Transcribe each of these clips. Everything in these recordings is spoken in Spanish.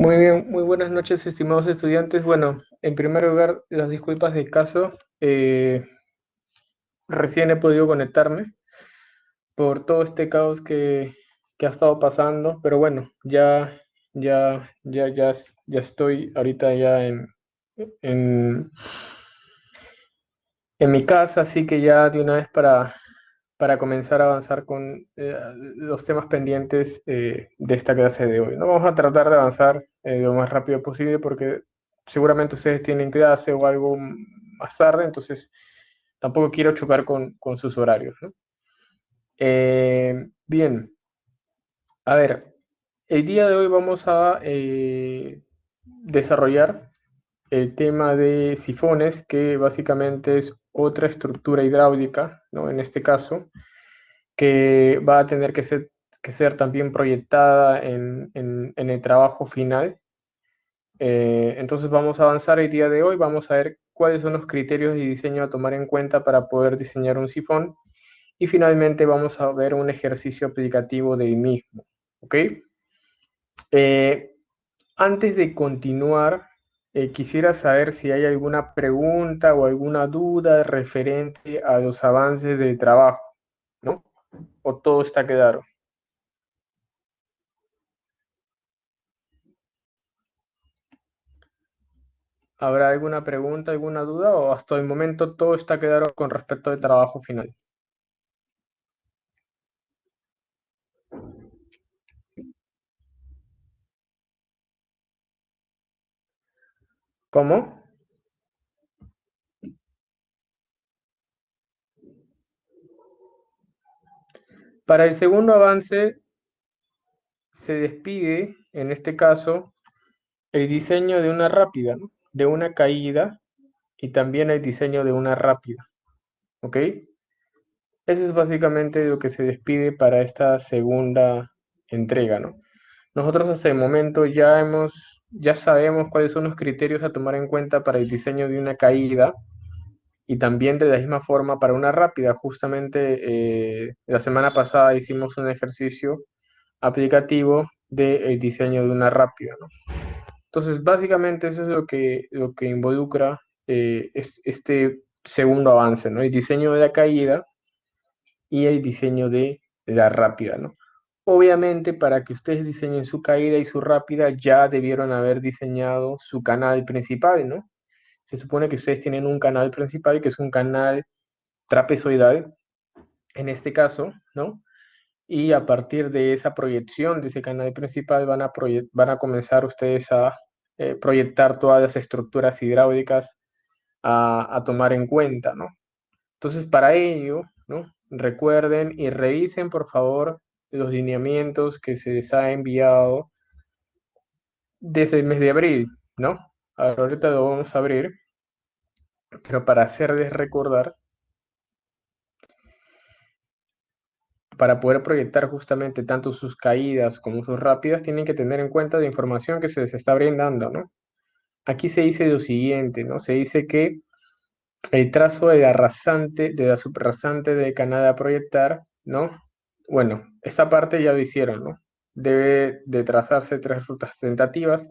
Muy bien, muy buenas noches, estimados estudiantes. Bueno, en primer lugar, las disculpas de caso. Recién he podido conectarme por todo este caos que ha estado pasando, pero bueno, ya estoy ahorita ya en, en mi casa, así que ya de una vez para comenzar a avanzar con los temas pendientes de esta clase de hoy. No vamos a tratar de avanzar lo más rápido posible porque seguramente ustedes tienen clase o algo más tarde, entonces tampoco quiero chocar con sus horarios, ¿no? Bien, a ver, el día de hoy vamos a desarrollar el tema de sifones, que básicamente es otra estructura hidráulica, ¿no? En este caso que va a tener que ser también proyectada en el trabajo final. Entonces vamos a avanzar el día de hoy, vamos a ver cuáles son los criterios de diseño a tomar en cuenta para poder diseñar un sifón y finalmente vamos a ver un ejercicio aplicativo del mismo. ¿Ok? Eh, Antes de continuar, quisiera saber si hay alguna pregunta o alguna duda referente a los avances del trabajo, ¿no? ¿O todo está claro? ¿Habrá alguna pregunta, alguna duda o hasta el momento todo está claro con respecto al trabajo final? ¿Cómo? Para el segundo avance se despide, en este caso, el diseño de una rápida, ¿no? De una caída y también el diseño de una rápida, ¿ok? Eso es básicamente lo que se despide para esta segunda entrega, ¿no? Nosotros hasta el momento ya sabemos cuáles son los criterios a tomar en cuenta para el diseño de una caída y también de la misma forma para una rápida. Justamente la semana pasada hicimos un ejercicio aplicativo del diseño de una rápida, ¿no? Entonces, básicamente eso es lo que involucra este segundo avance, ¿no? El diseño de la caída y el diseño de la rápida, ¿no? Obviamente, para que ustedes diseñen su caída y su rápida, ya debieron haber diseñado su canal principal, ¿no? Se supone que ustedes tienen un canal principal que es un canal trapezoidal, en este caso, ¿no? Y a partir de esa proyección de ese canal principal van a comenzar ustedes a proyectar todas las estructuras hidráulicas a tomar en cuenta, ¿no? Entonces, para ello, ¿no? Recuerden y revisen, por favor, los lineamientos que se les ha enviado desde el mes de abril, ¿no? Ahorita lo vamos a abrir, pero para hacerles recordar, para poder proyectar justamente tanto sus caídas como sus rápidas, tienen que tener en cuenta la información que se les está brindando, ¿no? Aquí se dice lo siguiente, ¿no? Se dice que el trazo de la subrasante de canal a proyectar, ¿no? Bueno, esta parte ya lo hicieron, ¿no? Debe de trazarse tres rutas tentativas.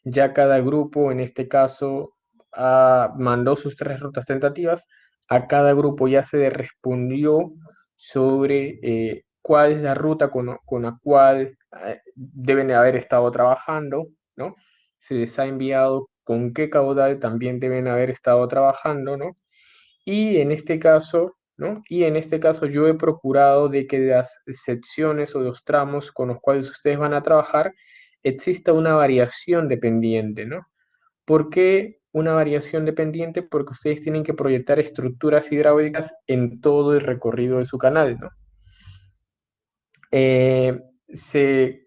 Ya cada grupo, en este caso, mandó sus tres rutas tentativas. A cada grupo ya se le respondió sobre cuál es la ruta con la cual deben haber estado trabajando, ¿no? Se les ha enviado con qué caudal también deben haber estado trabajando, ¿no? Y en este caso, ¿no? Y en este caso yo he procurado de que las secciones o los tramos con los cuales ustedes van a trabajar exista una variación dependiente, ¿no? ¿Por qué una variación dependiente? Porque ustedes tienen que proyectar estructuras hidráulicas en todo el recorrido de su canal, ¿no? Se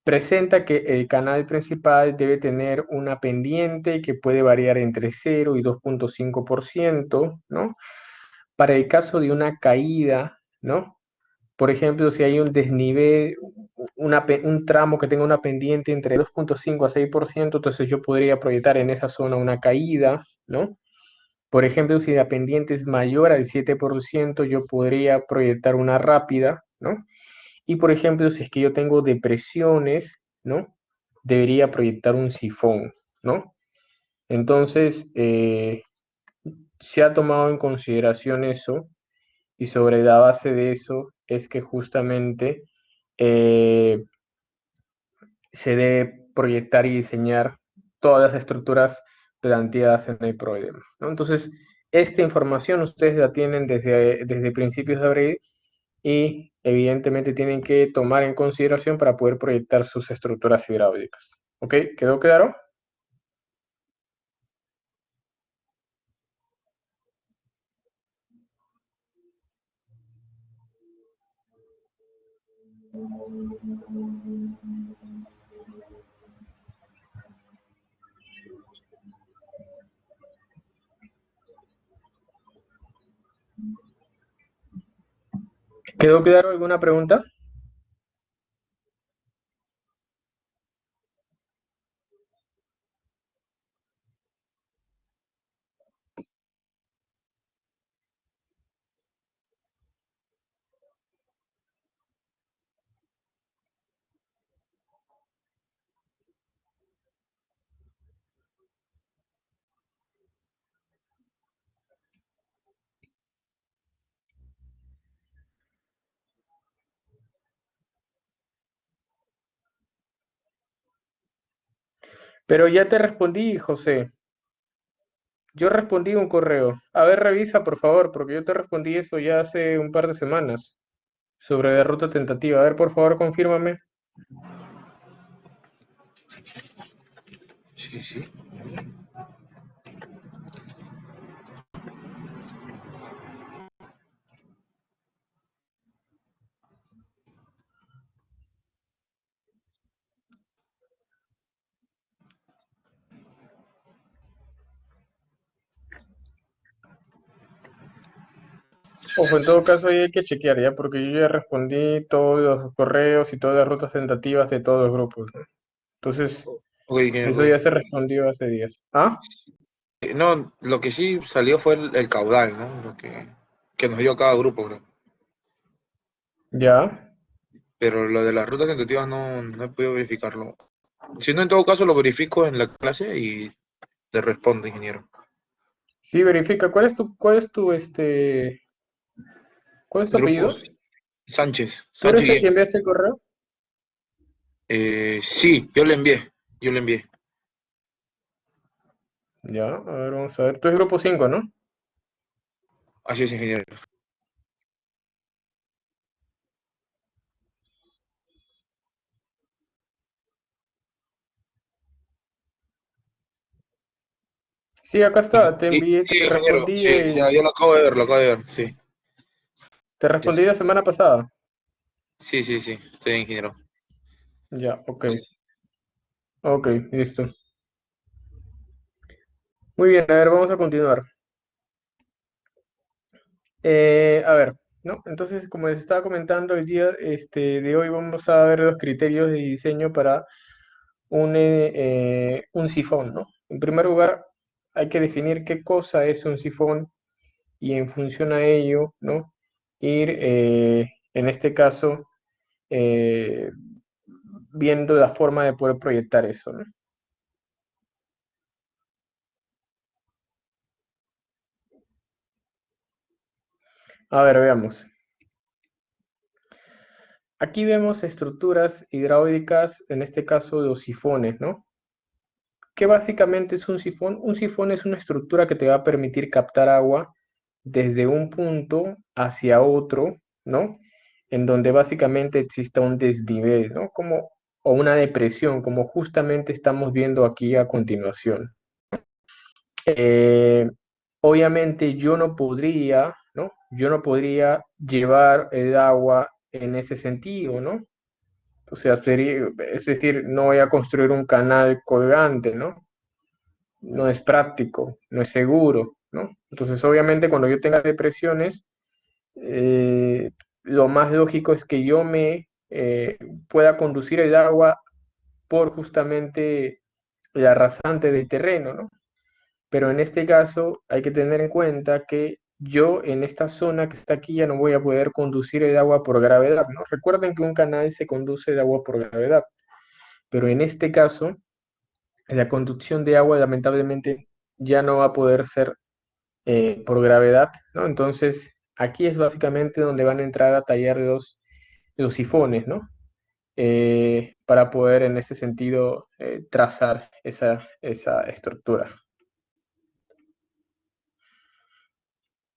presenta que el canal principal debe tener una pendiente que puede variar entre 0 y 2,5%, ¿no? Para el caso de una caída, ¿no? Por ejemplo, si hay un desnivel, un tramo que tenga una pendiente entre 2,5 a 6%, entonces yo podría proyectar en esa zona una caída, ¿no? Por ejemplo, si la pendiente es mayor al 7%, yo podría proyectar una rápida, ¿no? Y por ejemplo, si es que yo tengo depresiones, ¿no? debería proyectar un sifón, ¿no? Entonces, se ha tomado en consideración eso y sobre la base de eso es que justamente eh, se debe proyectar y diseñar todas las estructuras planteadas en el problema, ¿no? Entonces, esta información ustedes la tienen desde principios de abril y evidentemente tienen que tomar en consideración para poder proyectar sus estructuras hidráulicas. ¿Ok? ¿Quedó claro? ¿Quedó claro alguna pregunta? Pero ya te respondí, José. Yo respondí un correo. A ver, revisa, por favor, porque yo te respondí eso ya hace un par de semanas sobre la ruta tentativa. A ver, por favor, confírmame. Sí, sí. Ojo, en todo caso ahí hay que chequear ya, porque yo ya respondí todos los correos y todas las rutas tentativas de todos los grupos, ¿no? Entonces, Ok, eso ya se respondió hace días. ¿Ah? no, lo que sí salió fue el caudal, ¿no? Que nos dio cada grupo, creo. Ya. Pero lo de las rutas tentativas no he podido verificarlo. Si no, en todo caso lo verifico en la clase y le respondo, ingeniero. Sí, verifica. ¿Cuál es tu apellido? Grupos Sánchez, ¿Tú eres Sánchez el que Guillén. enviaste el correo? Sí, yo le envié. Ya, a ver, vamos a ver. Tú es grupo 5, ¿no? Así es, ingeniero. Sí, acá está. Te Sí, envié, sí, ingeniero, sí, ya lo acabo de ver, sí. te Ya. respondí la semana pasada. Sí, sí, sí, estoy bien, ingeniero. Ya, ok. Ok, listo. Muy bien, a ver, vamos a continuar. A ver, ¿no? Entonces, como les estaba comentando, el día de hoy vamos a ver los criterios de diseño para un sifón, ¿no? En primer lugar, hay que definir qué cosa es un sifón y en función a ello, ¿no? Ir, en este caso, eh, viendo la forma de poder proyectar eso, ¿no? A ver, veamos. Aquí vemos estructuras hidráulicas, en este caso los sifones, ¿no? ¿Qué básicamente es un sifón? Un sifón es una estructura que te va a permitir captar agua desde un punto hacia otro, ¿no? En donde básicamente exista un desnivel, ¿no? O una depresión, como justamente estamos viendo aquí a continuación. Eh, Obviamente yo no podría, ¿no? Yo no podría llevar el agua en ese sentido, ¿no? O sea, es decir, no voy a construir un canal colgante, ¿no? No es práctico, no es seguro, ¿no? Entonces, obviamente, cuando yo tenga depresiones, eh, lo más lógico es que yo me pueda conducir el agua por justamente la rasante del terreno, ¿no? Pero en este caso hay que tener en cuenta que yo en esta zona que está aquí ya no voy a poder conducir el agua por gravedad, ¿no? Recuerden que un canal se conduce de agua por gravedad, pero en este caso, la conducción de agua lamentablemente ya no va a poder ser por gravedad, ¿no? Entonces, aquí es básicamente donde van a entrar a tallar los sifones, ¿no? Para poder en ese sentido trazar esa estructura.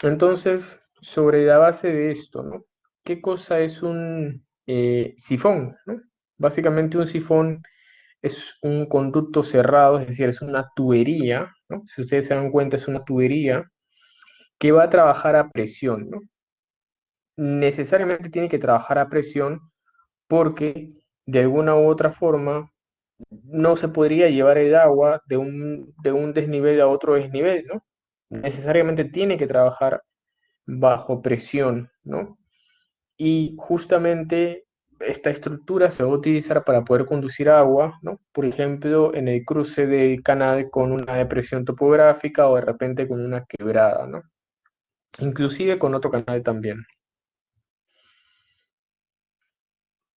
Entonces, sobre la base de esto, ¿no? ¿Qué cosa es un sifón, ¿no? Básicamente un sifón es un conducto cerrado, es decir, es una tubería, ¿no? Si ustedes se dan cuenta, es una tubería que va a trabajar a presión, ¿no? Necesariamente tiene que trabajar a presión porque de alguna u otra forma no se podría llevar el agua de un desnivel a otro desnivel, ¿no? Necesariamente tiene que trabajar bajo presión, ¿no? Y justamente esta estructura se va a utilizar para poder conducir agua, ¿no? Por ejemplo, en el cruce del canal con una depresión topográfica o de repente con una quebrada, ¿no? Inclusive con otro canal también.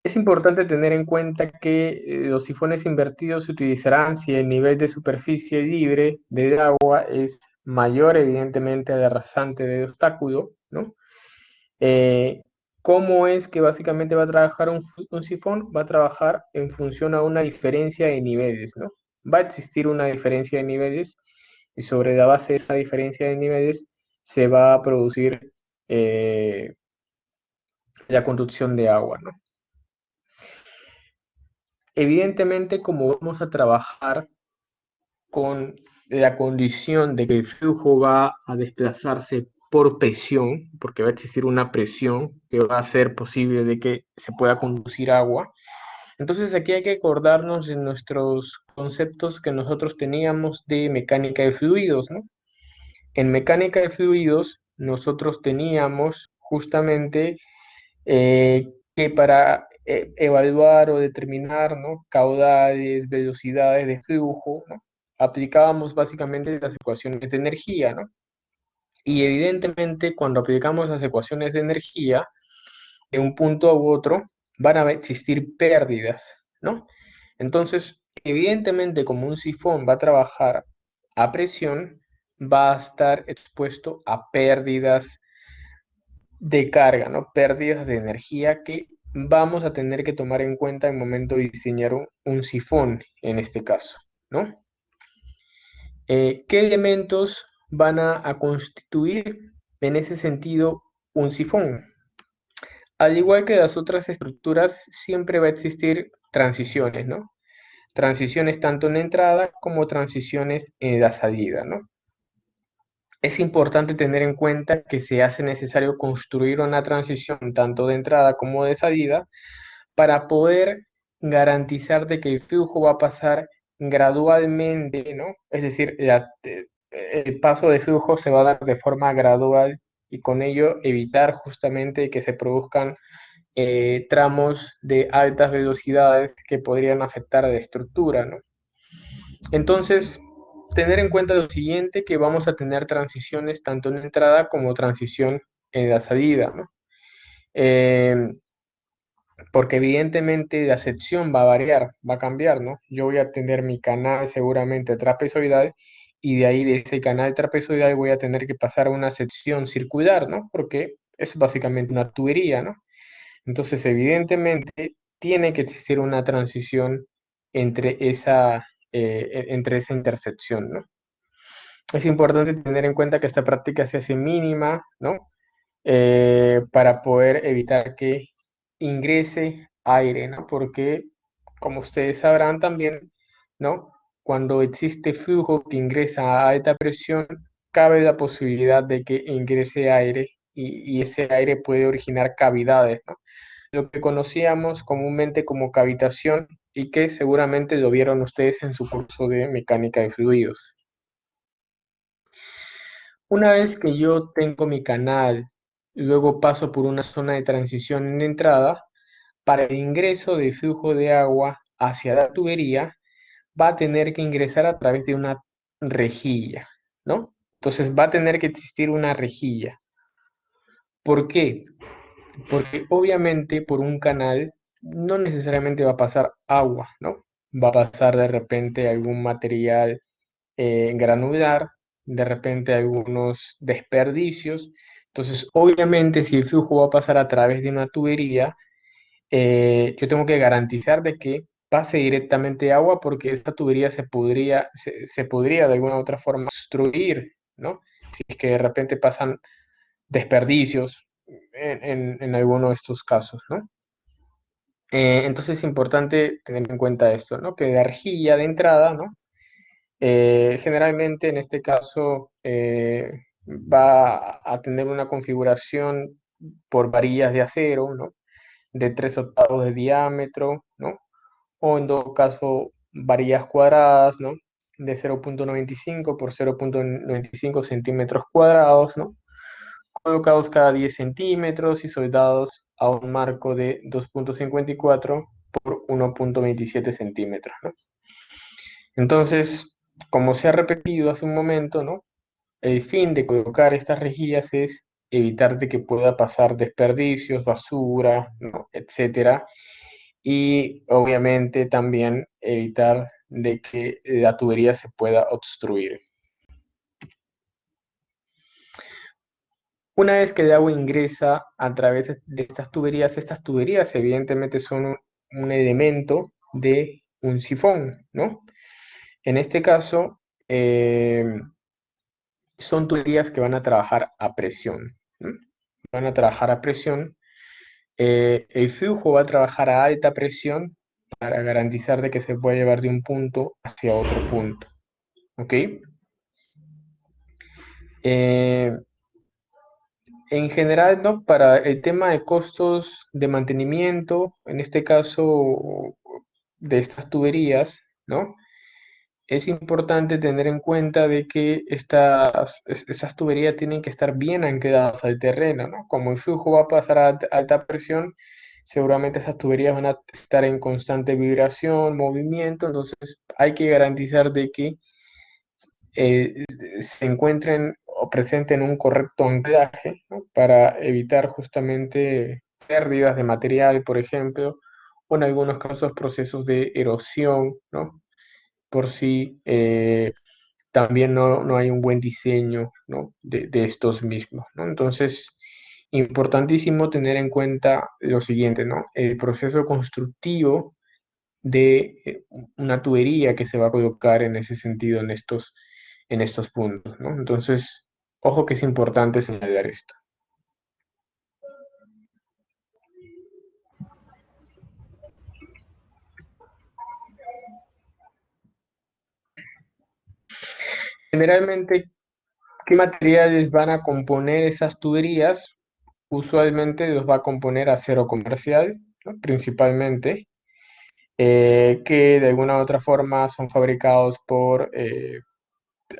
Es importante tener en cuenta que los sifones invertidos se utilizarán si el nivel de superficie libre del agua es mayor, evidentemente, al rasante del obstáculo, ¿no? Eh, ¿Cómo es que básicamente va a trabajar un sifón? Va a trabajar en función a una diferencia de niveles, ¿no? Va a existir una diferencia de niveles y sobre la base de esa diferencia de niveles se va a producir la conducción de agua, ¿no? Evidentemente, como vamos a trabajar con la condición de que el flujo va a desplazarse por presión, porque va a existir una presión que va a hacer posible de que se pueda conducir agua. Entonces aquí hay que acordarnos de nuestros conceptos que nosotros teníamos de mecánica de fluidos, ¿no? En mecánica de fluidos nosotros teníamos justamente que para evaluar o determinar, ¿no? Caudales, velocidades de flujo, ¿no? Aplicábamos básicamente las ecuaciones de energía, ¿no? Y evidentemente cuando aplicamos las ecuaciones de energía, de un punto a otro van a existir pérdidas, ¿no? Entonces, evidentemente como un sifón va a trabajar a presión, va a estar expuesto a pérdidas de carga, ¿no? Pérdidas de energía que vamos a tener que tomar en cuenta en el momento de diseñar un sifón, en este caso, ¿no? ¿Qué elementos van a constituir en ese sentido un sifón? Al igual que las otras estructuras, siempre va a existir transiciones, ¿no? Transiciones tanto en la entrada como transiciones en la salida, ¿no? Es importante tener en cuenta que se hace necesario construir una transición tanto de entrada como de salida para poder garantizar de que el flujo va a pasar gradualmente, ¿no? Es decir, el paso de flujo se va a dar de forma gradual y con ello evitar justamente que se produzcan tramos de altas velocidades que podrían afectar a la estructura, ¿no? Entonces, tener en cuenta lo siguiente, que vamos a tener transiciones tanto en entrada como transición en la salida, ¿no? Eh, Porque evidentemente la sección va a variar, va a cambiar, ¿no? Yo voy a tener mi canal seguramente trapezoidal y de ahí de ese canal trapezoidal voy a tener que pasar a una sección circular, ¿no? Porque es básicamente una tubería, ¿no? Entonces, evidentemente, tiene que existir una transición entre esa intersección, ¿no? Es importante tener en cuenta que esta práctica se hace mínima, ¿no? Para poder evitar que ingrese aire, ¿no? Porque, como ustedes sabrán también, ¿no? Cuando existe flujo que ingresa a alta presión, cabe la posibilidad de que ingrese aire y ese aire puede originar cavidades, ¿no? Lo que conocíamos comúnmente como cavitación y que seguramente lo vieron ustedes en su curso de mecánica de fluidos. Una vez que yo tengo mi canal y luego paso por una zona de transición en entrada, para el ingreso de flujo de agua hacia la tubería, va a tener que ingresar a través de una rejilla, ¿no? Entonces va a tener que existir una rejilla. ¿Por qué? Porque obviamente por un canal no necesariamente va a pasar agua, ¿no? va a pasar de repente algún material granular, de repente algunos desperdicios. Entonces, obviamente, si el flujo va a pasar a través de una tubería, yo tengo que garantizar de que pase directamente agua porque esta tubería se podría de alguna u otra forma obstruir, ¿no? Si es que de repente pasan desperdicios en alguno de estos casos, ¿no? Entonces es importante tener en cuenta esto, ¿no? Que la rejilla de entrada, ¿no? Generalmente en este caso va a tener una configuración por varillas de acero, ¿no? De 3/8 de diámetro, ¿no? O en todo caso varillas cuadradas, ¿no? De 0,95 por 0,95 centímetros cuadrados, ¿no? Colocados cada 10 centímetros y soldados a un marco de 2,54 por 1,27 centímetros, ¿no? Entonces, como se ha repetido hace un momento, ¿no? El fin de colocar estas rejillas es evitar de que pueda pasar desperdicios, basura, ¿no? Etcétera. Y obviamente también evitar de que la tubería se pueda obstruir. Una vez que el agua ingresa a través de estas tuberías evidentemente son un elemento de un sifón, ¿no? En este caso, son tuberías que van a trabajar a presión, ¿no? Van a trabajar a presión. El flujo va a trabajar a alta presión para garantizar de que se pueda llevar de un punto hacia otro punto, ¿ok? Eh, en general, ¿no? Para el tema de costos de mantenimiento, en este caso de estas tuberías, ¿no? Es importante tener en cuenta de que estas tuberías tienen que estar bien ancladas al terreno, ¿no? Como el flujo va a pasar a alta presión, seguramente esas tuberías van a estar en constante vibración, movimiento, entonces hay que garantizar de que eh, se encuentren o presenten un correcto anclaje, ¿no? Para evitar justamente pérdidas de material, por ejemplo, o en algunos casos procesos de erosión, ¿no? Por si también no hay un buen diseño, ¿no? de estos mismos, ¿no? Entonces, importantísimo tener en cuenta lo siguiente, ¿no? El proceso constructivo de una tubería que se va a colocar en ese sentido en estos puntos, ¿no? Entonces, ojo que es importante señalar esto. Generalmente, ¿qué materiales van a componer esas tuberías? Usualmente los va a componer acero comercial, ¿no? Principalmente, que de alguna u otra forma son fabricados por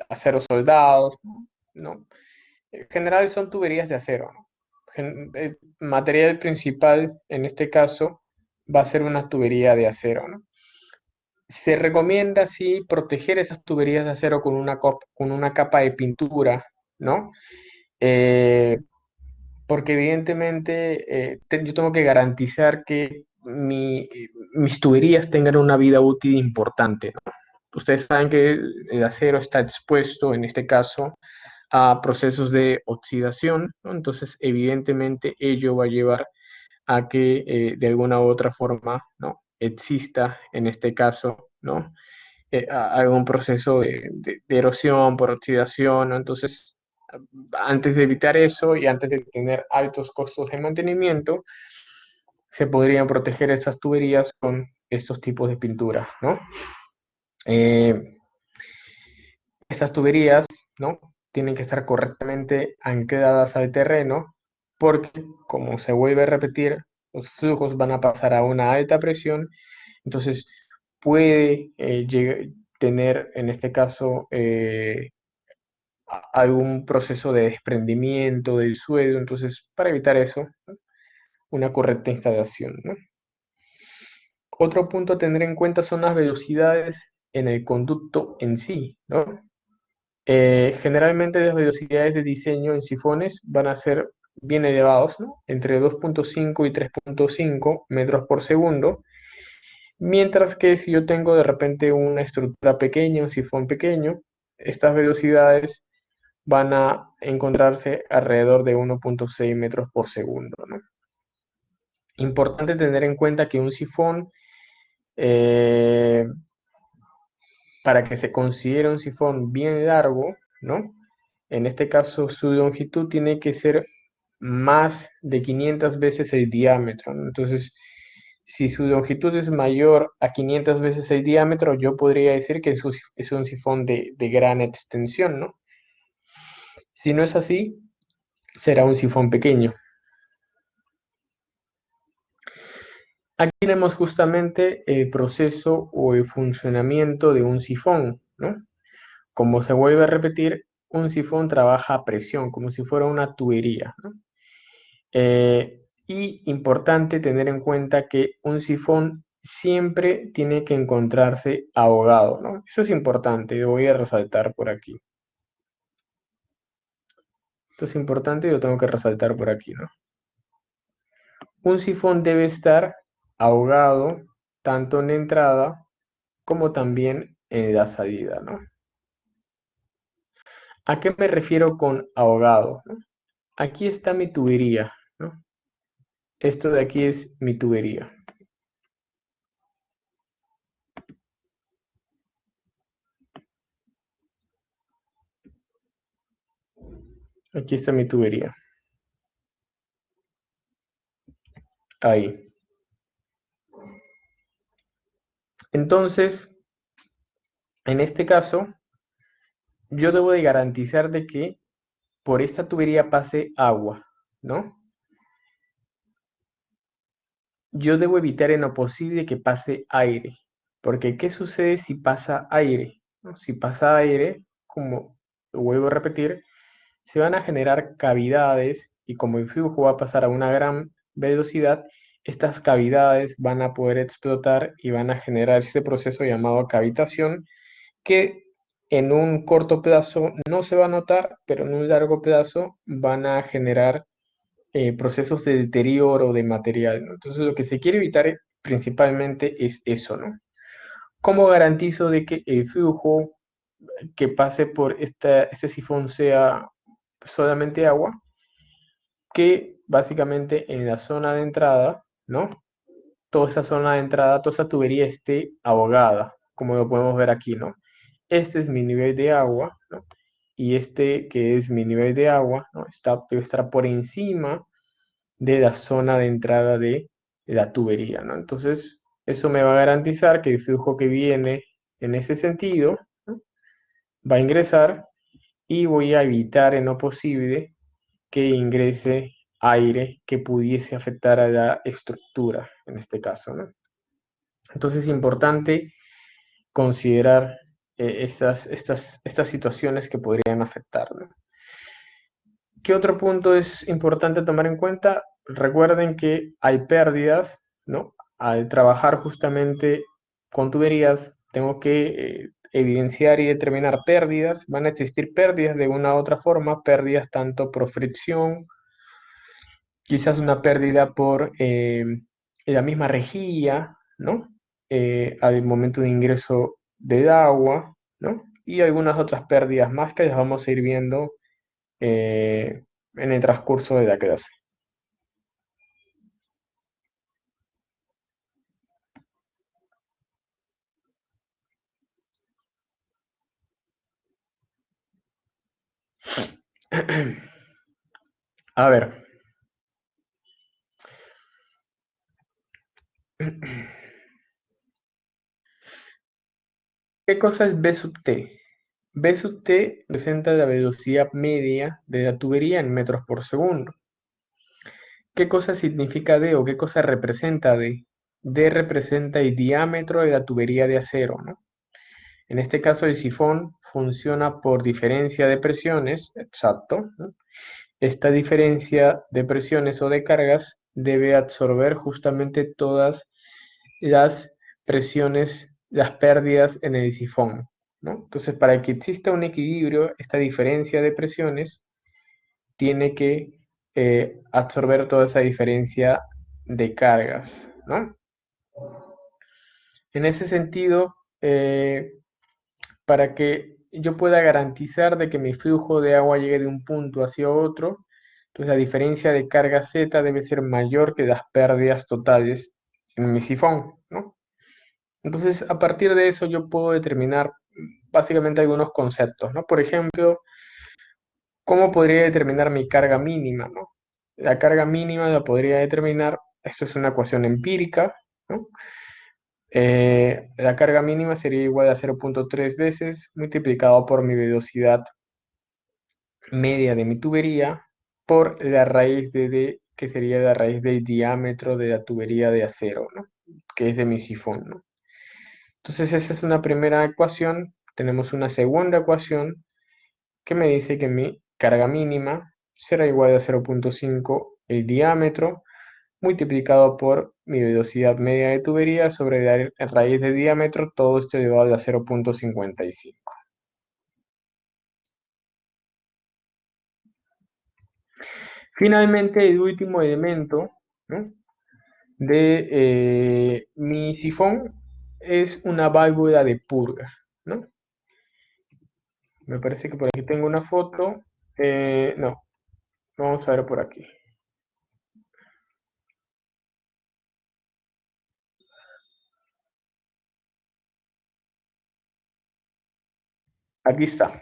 aceros soldados, ¿no? En general son tuberías de acero, ¿no? El material principal en este caso va a ser una tubería de acero, ¿no? Se recomienda, sí, proteger esas tuberías de acero con una capa de pintura, ¿no? Eh, Porque evidentemente yo tengo que garantizar que mis tuberías tengan una vida útil importante, ¿no? Ustedes saben que el acero está expuesto, en este caso, a procesos de oxidación, ¿no? Entonces, evidentemente, ello va a llevar a que de alguna u otra forma, ¿no? Exista, en este caso, ¿no? Algún proceso de erosión por oxidación, ¿no? Entonces, antes de evitar eso y antes de tener altos costos de mantenimiento, se podrían proteger estas tuberías con estos tipos de pintura, ¿no? Eh, Estas tuberías, ¿no? Tienen que estar correctamente ancladas al terreno porque, como se vuelve a repetir, los flujos van a pasar a una alta presión, entonces puede tener, en este caso, algún proceso de desprendimiento del suelo, entonces para evitar eso, ¿no? Una correcta instalación, ¿no? Otro punto a tener en cuenta son las velocidades en el conducto en sí, ¿no? Generalmente las velocidades de diseño en sifones van a ser bien elevados, ¿no? Entre 2,5 y 3,5 metros por segundo. Mientras que si yo tengo de repente una estructura pequeña, un sifón pequeño, estas velocidades van a encontrarse alrededor de 1,6 metros por segundo, ¿no? Importante tener en cuenta que un sifón, eh, para que se considere un sifón bien largo, ¿no? En este caso, su longitud tiene que ser más de 500 veces el diámetro, ¿no? Entonces, si su longitud es mayor a 500 veces el diámetro, yo podría decir que es un sifón de gran extensión, ¿no? Si no es así, será un sifón pequeño. Aquí tenemos justamente el proceso o el funcionamiento de un sifón, ¿no? Como se vuelve a repetir, un sifón trabaja a presión, como si fuera una tubería, ¿no? Y importante tener en cuenta que un sifón siempre tiene que encontrarse ahogado, ¿no? Eso es importante, lo voy a resaltar por aquí. Esto es importante y lo tengo que resaltar por aquí, ¿no? Un sifón debe estar ahogado tanto en la entrada como también en la salida, ¿no? ¿A qué me refiero con ahogado, ¿no? Aquí está mi tubería, ¿no? Esto de aquí es mi tubería. Aquí está mi tubería. Ahí. Entonces, en este caso, yo debo de garantizar de que por esta tubería pase agua, ¿no? Yo debo evitar en lo posible que pase aire, porque ¿qué sucede si pasa aire? ¿No? Si pasa aire, como lo vuelvo a repetir, se van a generar cavidades y como el flujo va a pasar a una gran velocidad, estas cavidades van a poder explotar y van a generar este proceso llamado cavitación que en un corto plazo no se va a notar, pero en un largo plazo van a generar procesos de deterioro de material, ¿no? Entonces lo que se quiere evitar principalmente es eso, ¿no? ¿Cómo garantizo de que el flujo que pase por este sifón sea solamente agua? Que básicamente en la zona de entrada, ¿no? Toda esa zona de entrada, toda esa tubería esté ahogada, como lo podemos ver aquí, ¿no? Este es mi nivel de agua, ¿no? Y este que es mi nivel de agua, ¿no? Debe estar por encima de la zona de entrada de la tubería, ¿no? Entonces, eso me va a garantizar que el flujo que viene en ese sentido, ¿no? Va a ingresar y voy a evitar en lo posible que ingrese aire que pudiese afectar a la estructura, en este caso, ¿no? Entonces es importante considerar estas situaciones que podrían afectar, ¿no? ¿Qué otro punto es importante tomar en cuenta? Recuerden que hay pérdidas, ¿no? Al trabajar justamente con tuberías, tengo que evidenciar y determinar pérdidas. Van a existir pérdidas de una u otra forma, pérdidas tanto por fricción, quizás una pérdida por la misma rejilla, ¿no? Al momento de ingreso del agua, ¿no? Y algunas otras pérdidas más que las vamos a ir viendo en el transcurso de la clase. A ver, ¿qué cosa es B sub T? B sub T representa la velocidad media de la tubería en metros por segundo. ¿Qué cosa significa D o qué cosa representa D? D representa el diámetro de la tubería de acero, ¿no? En este caso, el sifón funciona por diferencia de presiones, exacto, ¿no? Esta diferencia de presiones o de cargas debe absorber justamente todas las presiones, las pérdidas en el sifón, ¿no? Entonces, para que exista un equilibrio, esta diferencia de presiones tiene que absorber toda esa diferencia de cargas, ¿no? En ese sentido, para que yo pueda garantizar de que mi flujo de agua llegue de un punto hacia otro, entonces la diferencia de carga Z debe ser mayor que las pérdidas totales en mi sifón, ¿no? Entonces, a partir de eso yo puedo determinar básicamente algunos conceptos, ¿no? Por ejemplo, ¿cómo podría determinar mi carga mínima, ¿no? La carga mínima la podría determinar, esto es una ecuación empírica, ¿no? La carga mínima sería igual a 0,3 veces multiplicado por mi velocidad media de mi tubería por la raíz de D, que sería la raíz del diámetro de la tubería de acero, ¿no? Que es de mi sifón, ¿no? Entonces esa es una primera ecuación. Tenemos una segunda ecuación que me dice que mi carga mínima será igual a 0,5 el diámetro multiplicado por mi velocidad media de tubería sobre la raíz de diámetro, todo esto elevado a 0,55. Finalmente, el último elemento, ¿no? de mi sifón es una válvula de purga, ¿no? Me parece que por aquí tengo una foto. No, vamos a ver por aquí. Aquí está.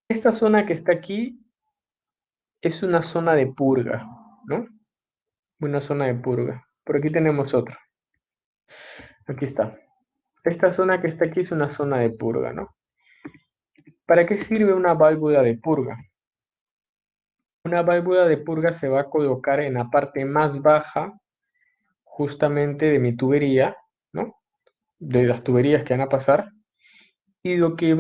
Esta zona que está aquí es una zona de purga, ¿no? Una zona de purga. Por aquí tenemos otra. Aquí está. Esta zona que está aquí es una zona de purga, ¿no? ¿Para qué sirve una válvula de purga? Una válvula de purga se va a colocar en la parte más baja justamente de mi tubería, ¿no? De las tuberías que van a pasar. Y lo que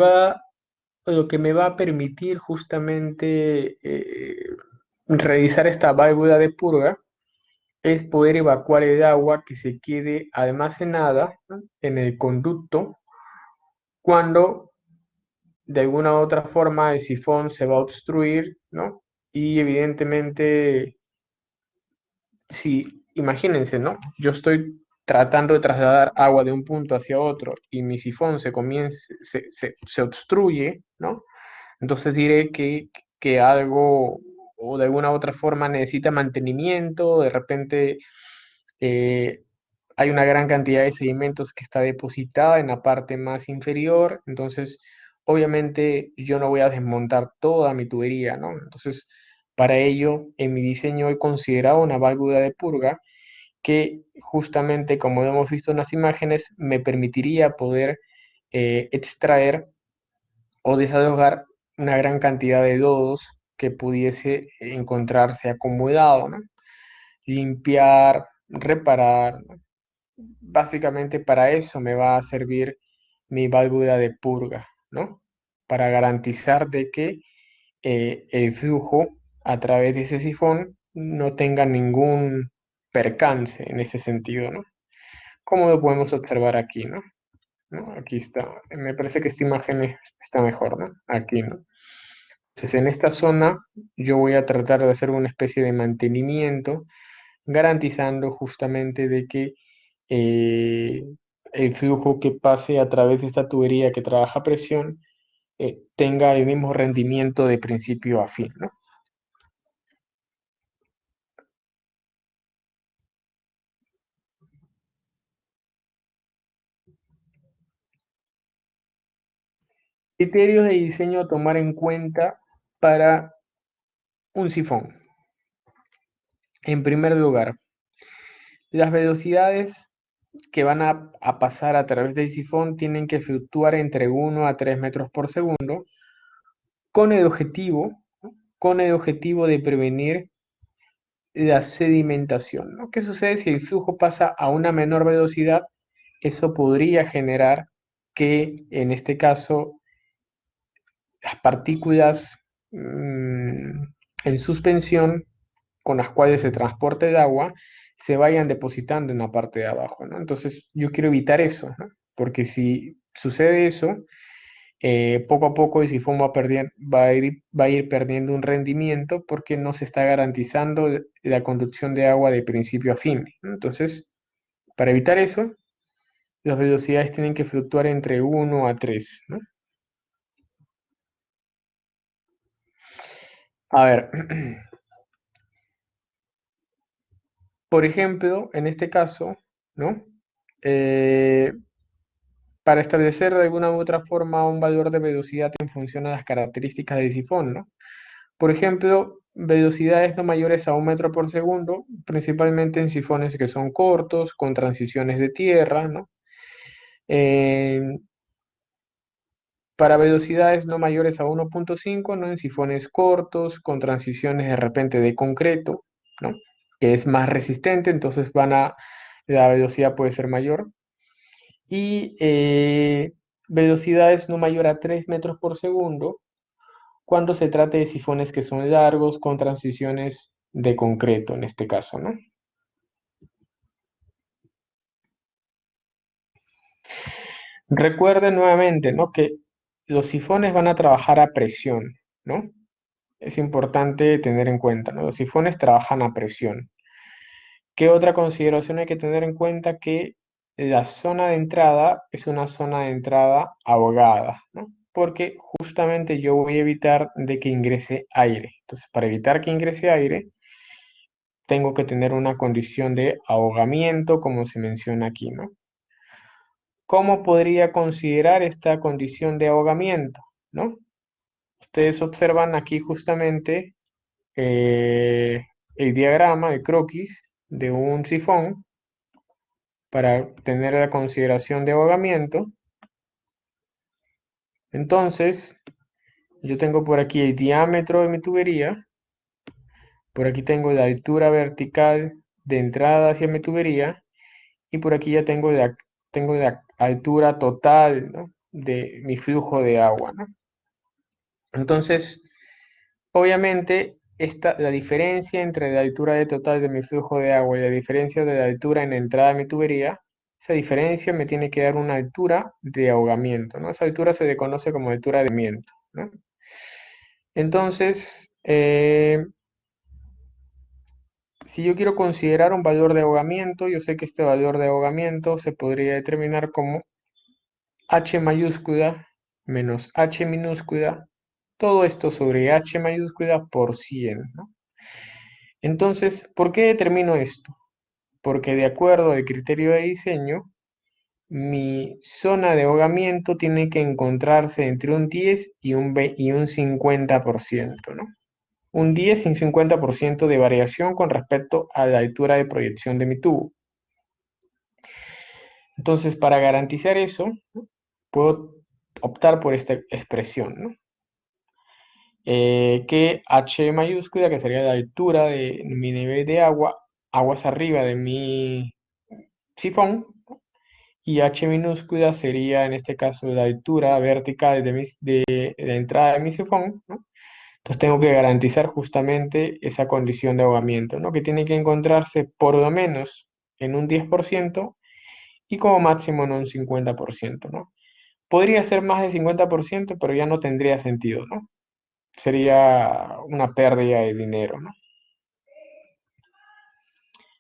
me va a permitir justamente realizar esta válvula de purga es poder evacuar el agua que se quede almacenada, ¿no? en el conducto cuando de alguna u otra forma el sifón se va a obstruir, ¿no? Y evidentemente, si imagínense, ¿no? Yo estoy tratando de trasladar agua de un punto hacia otro y mi sifón se obstruye, ¿no? Entonces diré que algo o de alguna u otra forma necesita mantenimiento, de repente eh, hay una gran cantidad de sedimentos que está depositada en la parte más inferior, entonces obviamente yo no voy a desmontar toda mi tubería, ¿no? Entonces, para ello, en mi diseño he considerado una válvula de purga que justamente, como hemos visto en las imágenes, me permitiría poder extraer o desalojar una gran cantidad de lodos que pudiese encontrarse acumulado, ¿no? Limpiar, reparar, ¿no? Básicamente para eso me va a servir mi válvula de purga, ¿no? Para garantizar de que el flujo a través de ese sifón no tenga ningún percance en ese sentido, ¿no? Como lo podemos observar aquí, ¿no? ¿No? Aquí está. Me parece que esta imagen está mejor, ¿no? Aquí, ¿no? Entonces, en esta zona yo voy a tratar de hacer una especie de mantenimiento, garantizando justamente de que eh, el flujo que pase a través de esta tubería que trabaja a presión tenga el mismo rendimiento de principio a fin, ¿no? Criterios de diseño a tomar en cuenta para un sifón. En primer lugar, las velocidades que van a pasar a través del sifón tienen que fluctuar entre 1 a 3 metros por segundo con el objetivo, ¿no? Con el objetivo de prevenir la sedimentación, ¿no? ¿Qué sucede si el flujo pasa a una menor velocidad? Eso podría generar que, en este caso, las partículas en suspensión con las cuales se transporta el agua se vayan depositando en la parte de abajo, ¿no? Entonces, yo quiero evitar eso, ¿no? Porque si sucede eso, poco a poco el sifón va a ir perdiendo un rendimiento porque no se está garantizando la conducción de agua de principio a fin, ¿no? Entonces, Para evitar eso, las velocidades tienen que fluctuar entre 1 a 3, ¿no? A ver, por ejemplo, en este caso, ¿no? Eh, para establecer de alguna u otra forma un valor de velocidad en función a las características del sifón, ¿no? Por ejemplo, velocidades no mayores a 1 metro por segundo, principalmente en sifones que son cortos, con transiciones de tierra, ¿no? Eh, para velocidades no mayores a 1.5, ¿no? En sifones cortos, con transiciones de repente de concreto, ¿no? Que es más resistente, entonces la velocidad puede ser mayor. Y velocidades no mayor a 3 metros por segundo cuando se trate de sifones que son largos, con transiciones de concreto en este caso, ¿no? Recuerden nuevamente, ¿no? Que los sifones van a trabajar a presión, ¿no? Es importante tener en cuenta, ¿no? Los sifones trabajan a presión. ¿Qué otra consideración hay que tener en cuenta? Que la zona de entrada es una zona de entrada ahogada, ¿no? Porque justamente yo voy a evitar de que ingrese aire. Entonces, para evitar que ingrese aire, tengo que tener una condición de ahogamiento, como se menciona aquí, ¿no? ¿Cómo podría considerar esta condición de ahogamiento, ¿no? Ustedes observan aquí justamente eh, el diagrama de croquis de un sifón para tener la consideración de ahogamiento. Entonces, yo tengo por aquí el diámetro de mi tubería, por aquí tengo la altura vertical de entrada hacia mi tubería y por aquí ya tengo la altura total, ¿no? De mi flujo de agua, ¿no? Entonces, obviamente, la diferencia entre la altura de total de mi flujo de agua y la diferencia de la altura en la entrada de mi tubería, esa diferencia me tiene que dar una altura de ahogamiento, ¿no? Esa altura se le conoce como altura de ahogamiento, ¿no? Entonces, si yo quiero considerar un valor de ahogamiento, yo sé que este valor de ahogamiento se podría determinar como H mayúscula menos H minúscula, todo esto sobre H mayúscula por 100, ¿no? Entonces, ¿por qué determino esto? Porque de acuerdo al criterio de diseño, mi zona de ahogamiento tiene que encontrarse entre un 10 y un 50%, ¿no? Un 10 y un 50% de variación con respecto a la altura de proyección de mi tubo. Entonces, para garantizar eso, ¿no? Puedo optar por esta expresión, ¿no? Que H mayúscula, que sería la altura de mi nivel de agua, aguas arriba de mi sifón, y H minúscula sería en este caso la altura vertical de la entrada de mi sifón, ¿no? Entonces tengo que garantizar justamente esa condición de ahogamiento, ¿no? Que tiene que encontrarse por lo menos en un 10% y como máximo en un 50%, ¿no? Podría ser más del 50%, pero ya no tendría sentido, ¿no? Sería una pérdida de dinero, ¿no?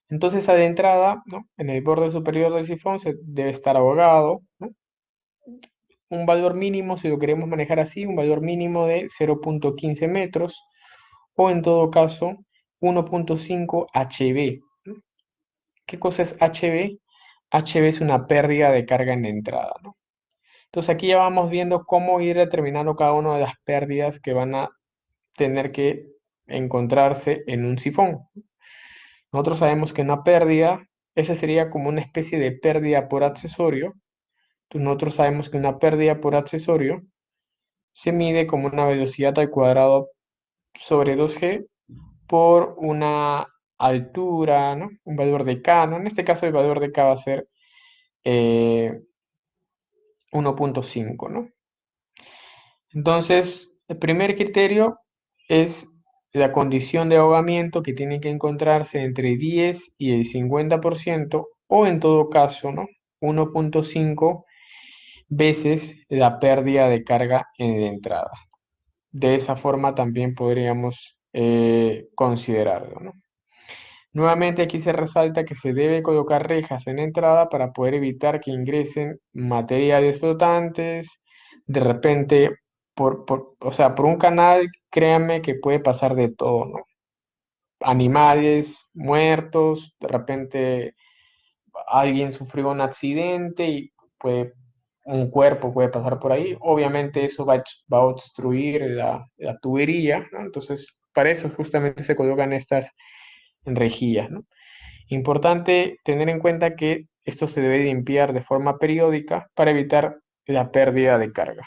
Entonces, de entrada, ¿no? En el borde superior del sifón se debe estar ahogado, ¿no? Un valor mínimo, si lo queremos manejar así, un valor mínimo de 0.15 metros o en todo caso 1.5 HB. ¿No? ¿Qué cosa es HB? HB es una pérdida de carga en la entrada, ¿no? Entonces aquí ya vamos viendo cómo ir determinando cada una de las pérdidas que van a tener que encontrarse en un sifón. Nosotros sabemos que una pérdida, esa sería como una especie de pérdida por accesorio. Entonces nosotros sabemos que una pérdida por accesorio se mide como una velocidad al cuadrado sobre 2G por una altura, ¿no? Un valor de K, ¿no? En este caso el valor de K va a ser 1.5, ¿no? Entonces, el primer criterio es la condición de ahogamiento que tiene que encontrarse entre 10 y el 50% o en todo caso, ¿no? 1.5 veces la pérdida de carga en la entrada. De esa forma también podríamos considerarlo, ¿no? Nuevamente aquí se resalta que se debe colocar rejas en la entrada para poder evitar que ingresen materiales flotantes. De repente, o sea, por un canal, créanme que puede pasar de todo, ¿no? Animales muertos, de repente alguien sufrió un accidente y puede, un cuerpo puede pasar por ahí. Obviamente eso va a obstruir la tubería, ¿no? Entonces, para eso justamente se colocan estas rejillas, ¿no? Importante tener en cuenta que esto se debe limpiar de forma periódica para evitar la pérdida de carga.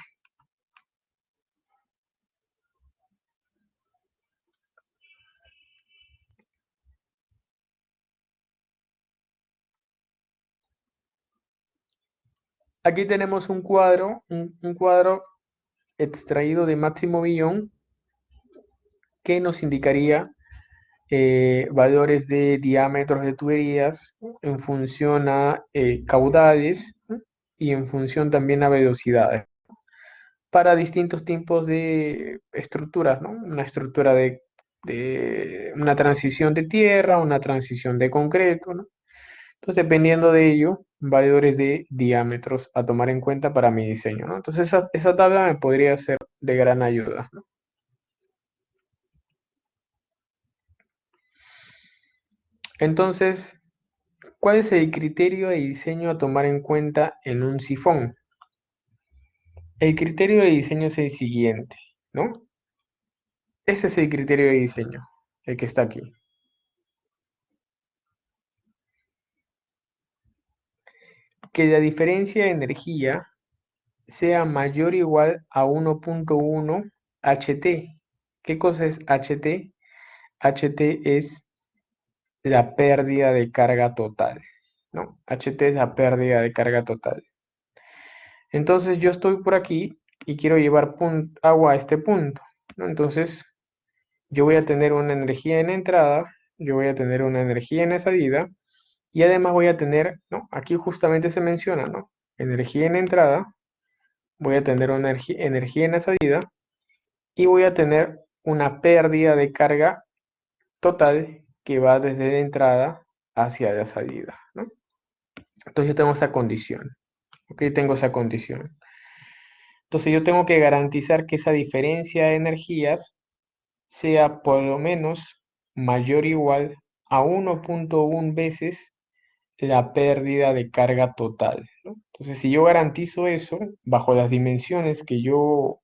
Aquí tenemos un cuadro extraído de Máximo Billón que nos indicaría valores de diámetros de tuberías, ¿no? En función a caudales, ¿no? Y en función también a velocidades para distintos tipos de estructuras, ¿no? Una estructura de una transición de tierra, una transición de concreto, ¿no? Entonces, dependiendo de ello, valores de diámetros a tomar en cuenta para mi diseño, ¿no? Entonces, esa tabla me podría ser de gran ayuda, ¿no? Entonces, ¿cuál es el criterio de diseño a tomar en cuenta en un sifón? El criterio de diseño es el siguiente, ¿no? Ese es el criterio de diseño, el que está aquí. Que la diferencia de energía sea mayor o igual a 1.1 HT. ¿Qué cosa es HT? HT es la pérdida de carga total, ¿no? HT es la pérdida de carga total. Entonces yo estoy por aquí y quiero llevar agua a este punto, ¿no? Entonces yo voy a tener una energía en entrada, yo voy a tener una energía en la salida y además voy a tener, ¿no? Aquí justamente se menciona, ¿no? Energía en entrada, voy a tener una energía en la salida y voy a tener una pérdida de carga total que va desde la entrada hacia la salida, ¿no? Entonces yo tengo esa condición, ¿ok? Tengo esa condición. Entonces yo tengo que garantizar que esa diferencia de energías sea por lo menos mayor o igual a 1.1 veces la pérdida de carga total, ¿no? Entonces, si yo garantizo eso bajo las dimensiones que yo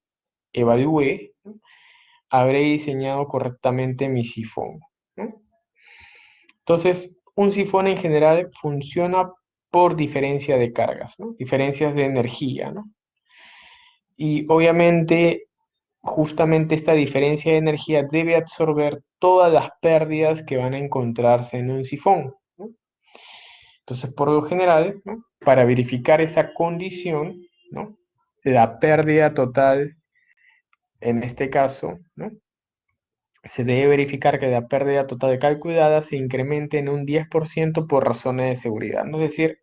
evalúe, ¿no? Habré diseñado correctamente mi sifón, ¿no? Entonces, un sifón en general funciona por diferencia de cargas, ¿no? Diferencias de energía, ¿no? Y obviamente, justamente esta diferencia de energía debe absorber todas las pérdidas que van a encontrarse en un sifón, ¿no? Entonces, por lo general, ¿no? Para verificar esa condición, ¿no? La pérdida total, en este caso, ¿no? Se debe verificar que la pérdida total calculada se incremente en un 10% por razones de seguridad, ¿no? Es decir,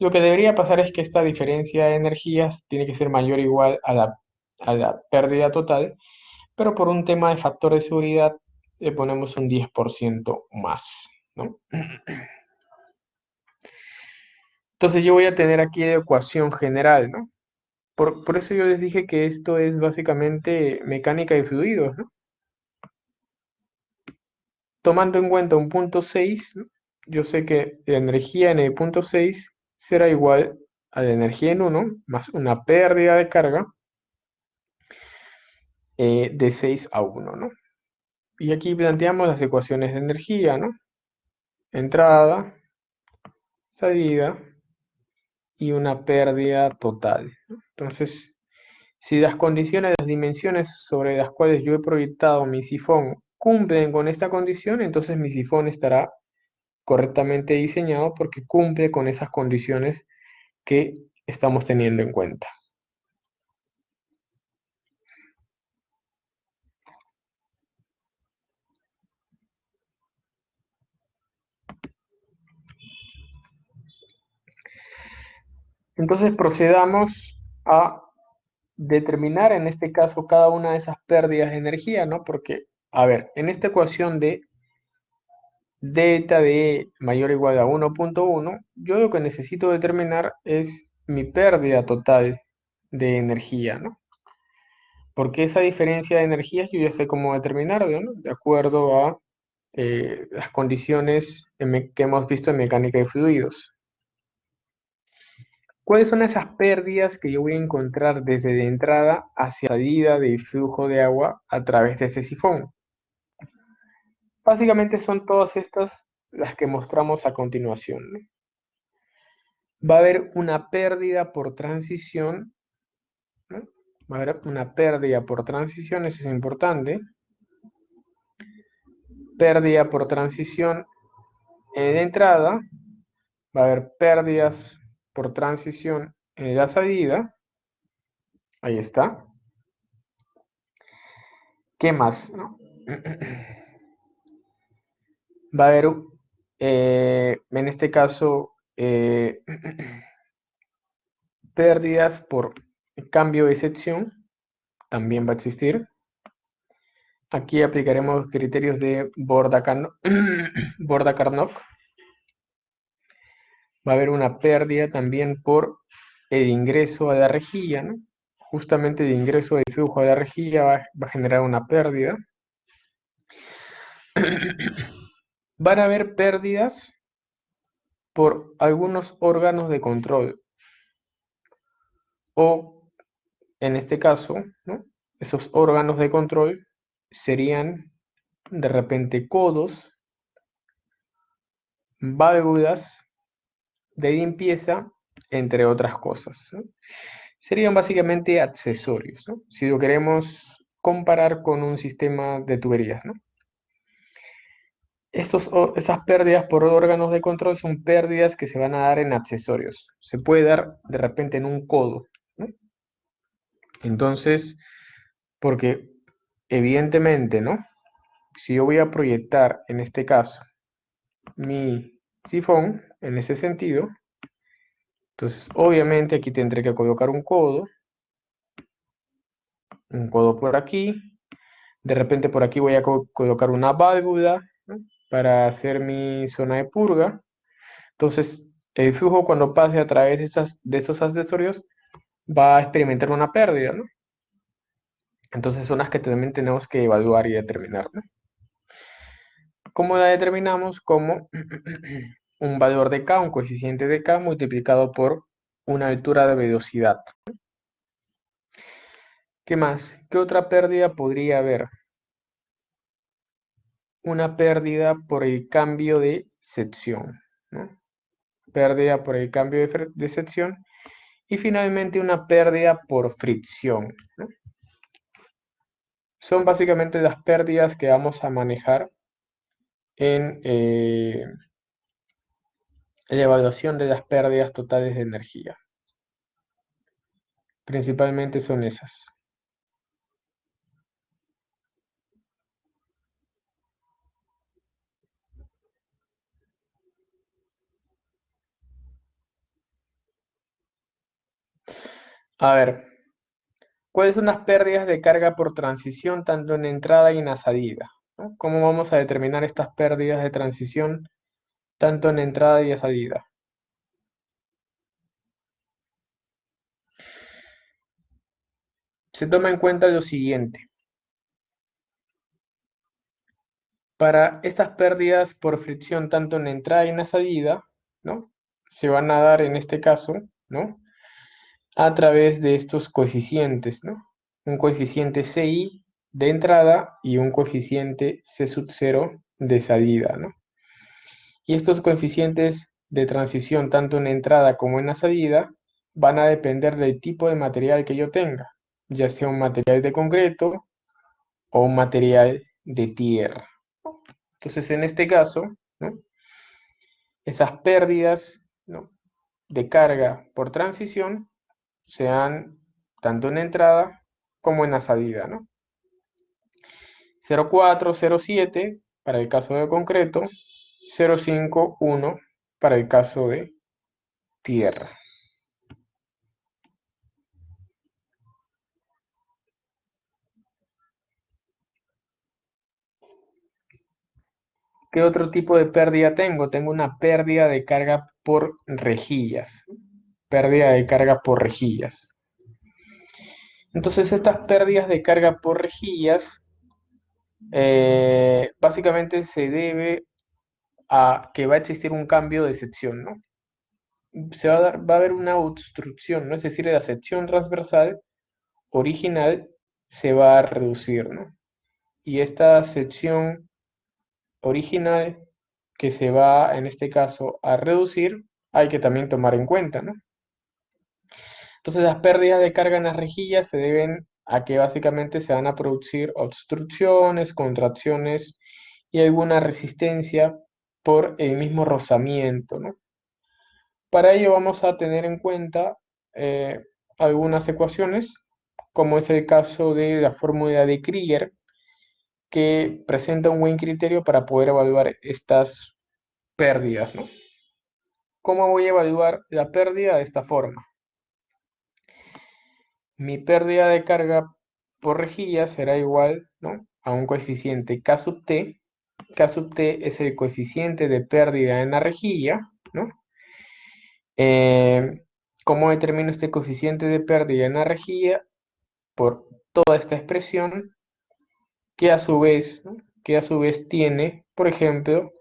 lo que debería pasar es que esta diferencia de energías tiene que ser mayor o igual a la pérdida total, pero por un tema de factor de seguridad le ponemos un 10% más, ¿no? Entonces yo voy a tener aquí la ecuación general, ¿no? Por eso yo les dije que esto es básicamente mecánica de fluidos, ¿no? Tomando en cuenta un punto 6, ¿no? Yo sé que la energía en el punto 6 será igual a la energía en uno más una pérdida de carga de 6 a uno, ¿no? Y aquí planteamos las ecuaciones de energía, ¿no? Entrada, salida y una pérdida total, ¿no? Entonces, si las condiciones, las dimensiones sobre las cuales yo he proyectado mi sifón cumplen con esta condición, entonces mi sifón estará correctamente diseñado porque cumple con esas condiciones que estamos teniendo en cuenta. Entonces procedamos a determinar en este caso cada una de esas pérdidas de energía, ¿no? Porque, a ver, en esta ecuación de delta de mayor o igual a 1.1, yo lo que necesito determinar es mi pérdida total de energía, ¿no? Porque esa diferencia de energías yo ya sé cómo determinarlo, ¿no? De acuerdo a las condiciones que hemos visto en mecánica de fluidos. ¿Cuáles son esas pérdidas que yo voy a encontrar desde la entrada hacia la salida del flujo de agua a través de ese sifón? Básicamente son todas estas las que mostramos a continuación, ¿no? Va a haber una pérdida por transición, ¿no? Va a haber una pérdida por transición, eso es importante. Pérdida por transición en la entrada, va a haber pérdidas por transición en la salida. Ahí está. ¿Qué más? ¿No? Va a haber, en este caso, pérdidas por cambio de sección, también va a existir. Aquí aplicaremos los criterios de Borda-Karnock. Va a haber una pérdida también por el ingreso a la rejilla, ¿no? Justamente el ingreso de flujo a la rejilla va a generar una pérdida. Van a haber pérdidas por algunos órganos de control o, en este caso, ¿no? Esos órganos de control serían de repente codos, válvulas de limpieza, entre otras cosas, ¿no? Serían básicamente accesorios, ¿no? Si lo queremos comparar con un sistema de tuberías, ¿no? Esas pérdidas por órganos de control son pérdidas que se van a dar en accesorios. Se puede dar de repente en un codo, ¿no? Entonces, porque evidentemente, ¿no? Si yo voy a proyectar, en este caso, mi sifón en ese sentido, entonces obviamente aquí tendré que colocar un codo por aquí, de repente por aquí voy a colocar una válvula, ¿no? Para hacer mi zona de purga. Entonces, el flujo cuando pase a través de estos accesorios va a experimentar una pérdida, ¿no? Entonces son las que también tenemos que evaluar y determinar, ¿no? ¿Cómo la determinamos? Como un valor de K, un coeficiente de K multiplicado por una altura de velocidad. ¿Qué más? ¿Qué otra pérdida podría haber? Una pérdida por el cambio de sección, ¿no? Pérdida por el cambio de sección y finalmente una pérdida por fricción, ¿no? Son básicamente las pérdidas que vamos a manejar en la evaluación de las pérdidas totales de energía. Principalmente son esas. A ver, ¿cuáles son las pérdidas de carga por transición tanto en entrada y en la salida? ¿No? ¿Cómo vamos a determinar estas pérdidas de transición tanto en entrada y en salida? Se toma en cuenta lo siguiente. Para estas pérdidas por fricción tanto en la entrada y en la salida, ¿no? Se van a dar en este caso, ¿no? A través de estos coeficientes, ¿no? Un coeficiente CI de entrada y un coeficiente C sub 0 de salida, ¿no? Y estos coeficientes de transición, tanto en entrada como en la salida, van a depender del tipo de material que yo tenga, ya sea un material de concreto o un material de tierra. Entonces, en este caso, ¿no? Esas pérdidas, ¿no? de carga por transición se dan tanto en entrada como en la salida, ¿no? 0,4, 0,7 para el caso de concreto, 0,5, 1 para el caso de tierra. ¿Qué otro tipo de pérdida tengo? Tengo una pérdida de carga por rejillas. Pérdida de carga por rejillas. Entonces estas pérdidas de carga por rejillas básicamente se debe a que va a existir un cambio de sección, ¿no? Va a haber una obstrucción, ¿no? Es decir, la sección transversal original se va a reducir, ¿no? Y esta sección original que se va, en este caso, a reducir, hay que también tomar en cuenta, ¿no? Entonces las pérdidas de carga en las rejillas se deben a que básicamente se van a producir obstrucciones, contracciones y alguna resistencia por el mismo rozamiento, ¿no? Para ello vamos a tener en cuenta eh, algunas ecuaciones, como es el caso de la fórmula de Krieger, que presenta un buen criterio para poder evaluar estas pérdidas, ¿no? ¿Cómo voy a evaluar la pérdida de esta forma? Mi pérdida de carga por rejilla será igual, ¿no?, a un coeficiente K sub T. K sub T es el coeficiente de pérdida en la rejilla, ¿no? Eh, ¿Cómo determino este coeficiente de pérdida en la rejilla? Por toda esta expresión que a su vez, ¿no?, que a su vez tiene, por ejemplo,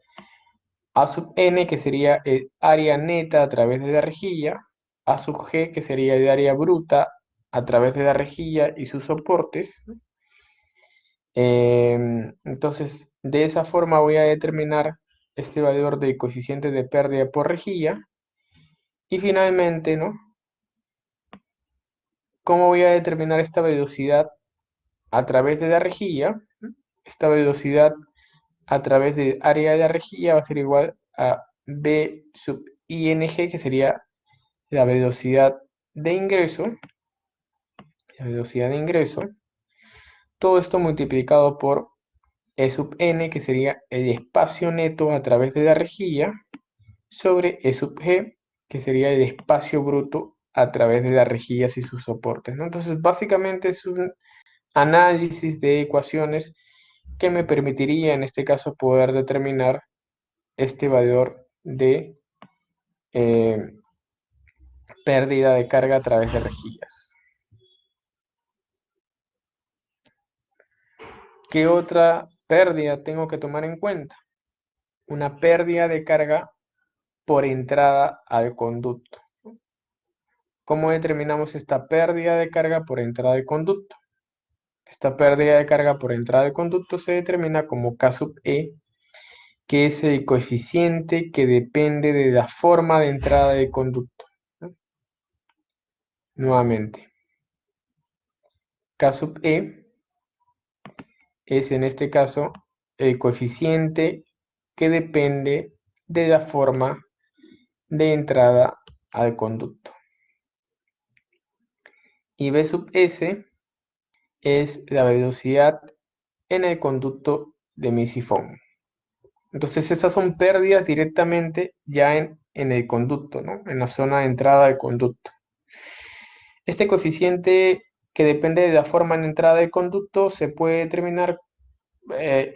A sub n, que sería el área neta a través de la rejilla, A sub g, que sería el área bruta a través de la rejilla y sus soportes. Entonces, de esa forma voy a determinar este valor de coeficiente de pérdida por rejilla. Y finalmente, ¿no?, ¿cómo voy a determinar esta velocidad a través de la rejilla? Esta velocidad a través del área de la rejilla va a ser igual a B sub ing, que sería la velocidad de ingreso, todo esto multiplicado por E sub n, que sería el espacio neto a través de la rejilla, sobre E sub g, que sería el espacio bruto a través de las rejillas y sus soportes, ¿no? Entonces, básicamente es un análisis de ecuaciones que me permitiría, en este caso, poder determinar este valor de eh, pérdida de carga a través de rejillas. ¿Qué otra pérdida tengo que tomar en cuenta? Una pérdida de carga por entrada al conducto. ¿Cómo determinamos esta pérdida de carga por entrada de conducto? Esta pérdida de carga por entrada de conducto se determina como K sub E, que es el coeficiente que depende de la forma de entrada de conducto, ¿no? Nuevamente, K sub E es en este caso el coeficiente que depende de la forma de entrada al conducto. Y B sub S es la velocidad en el conducto de mi sifón. Entonces estas son pérdidas directamente ya en el conducto, ¿no?, en la zona de entrada del conducto. Este coeficiente que depende de la forma de entrada del conducto se puede determinar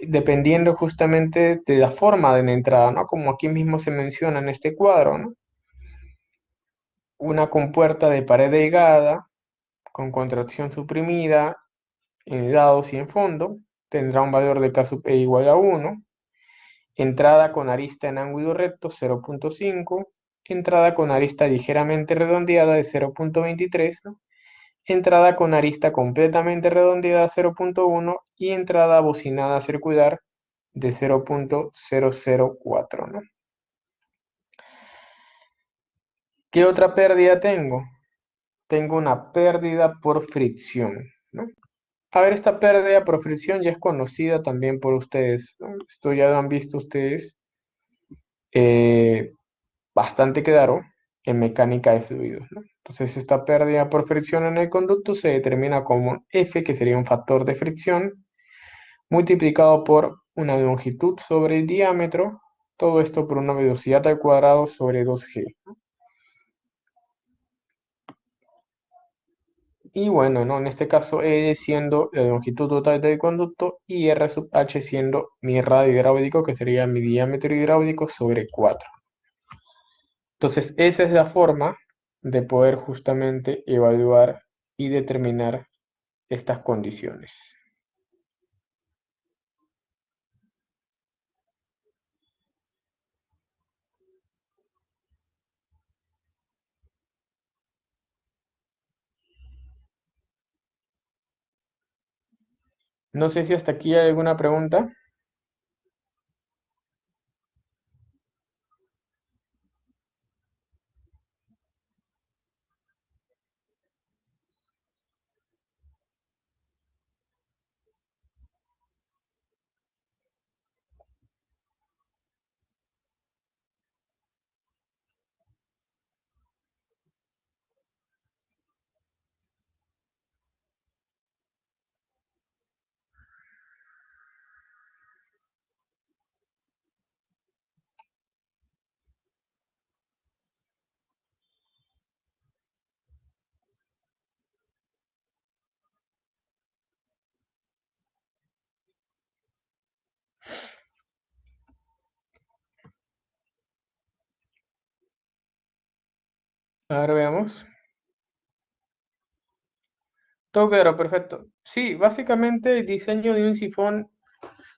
dependiendo justamente de la forma de la entrada, ¿no?, como aquí mismo se menciona en este cuadro, ¿no? Una compuerta de pared delgada con contracción suprimida en lados y en fondo tendrá un valor de K sub E igual a 1. Entrada con arista en ángulo recto 0.5, entrada con arista ligeramente redondeada de 0.23, ¿no?, entrada con arista completamente redondeada 0.1 y entrada bocinada circular de 0.004, ¿no? ¿Qué otra pérdida tengo? Tengo una pérdida por fricción, ¿no? A ver, esta pérdida por fricción ya es conocida también por ustedes, ¿no? Esto ya lo han visto ustedes bastante claro en mecánica de fluidos, ¿no? Entonces, esta pérdida por fricción en el conducto se determina como F, que sería un factor de fricción, multiplicado por una longitud sobre el diámetro, todo esto por una velocidad al cuadrado sobre 2g. Y bueno, ¿no? En este caso, E siendo la longitud total del conducto y R sub H siendo mi radio hidráulico, que sería mi diámetro hidráulico sobre 4. Entonces, esa es la forma de poder justamente evaluar y determinar estas condiciones. No sé si hasta aquí hay alguna pregunta. A ver, veamos. Todo claro, perfecto. Sí, básicamente el diseño de un sifón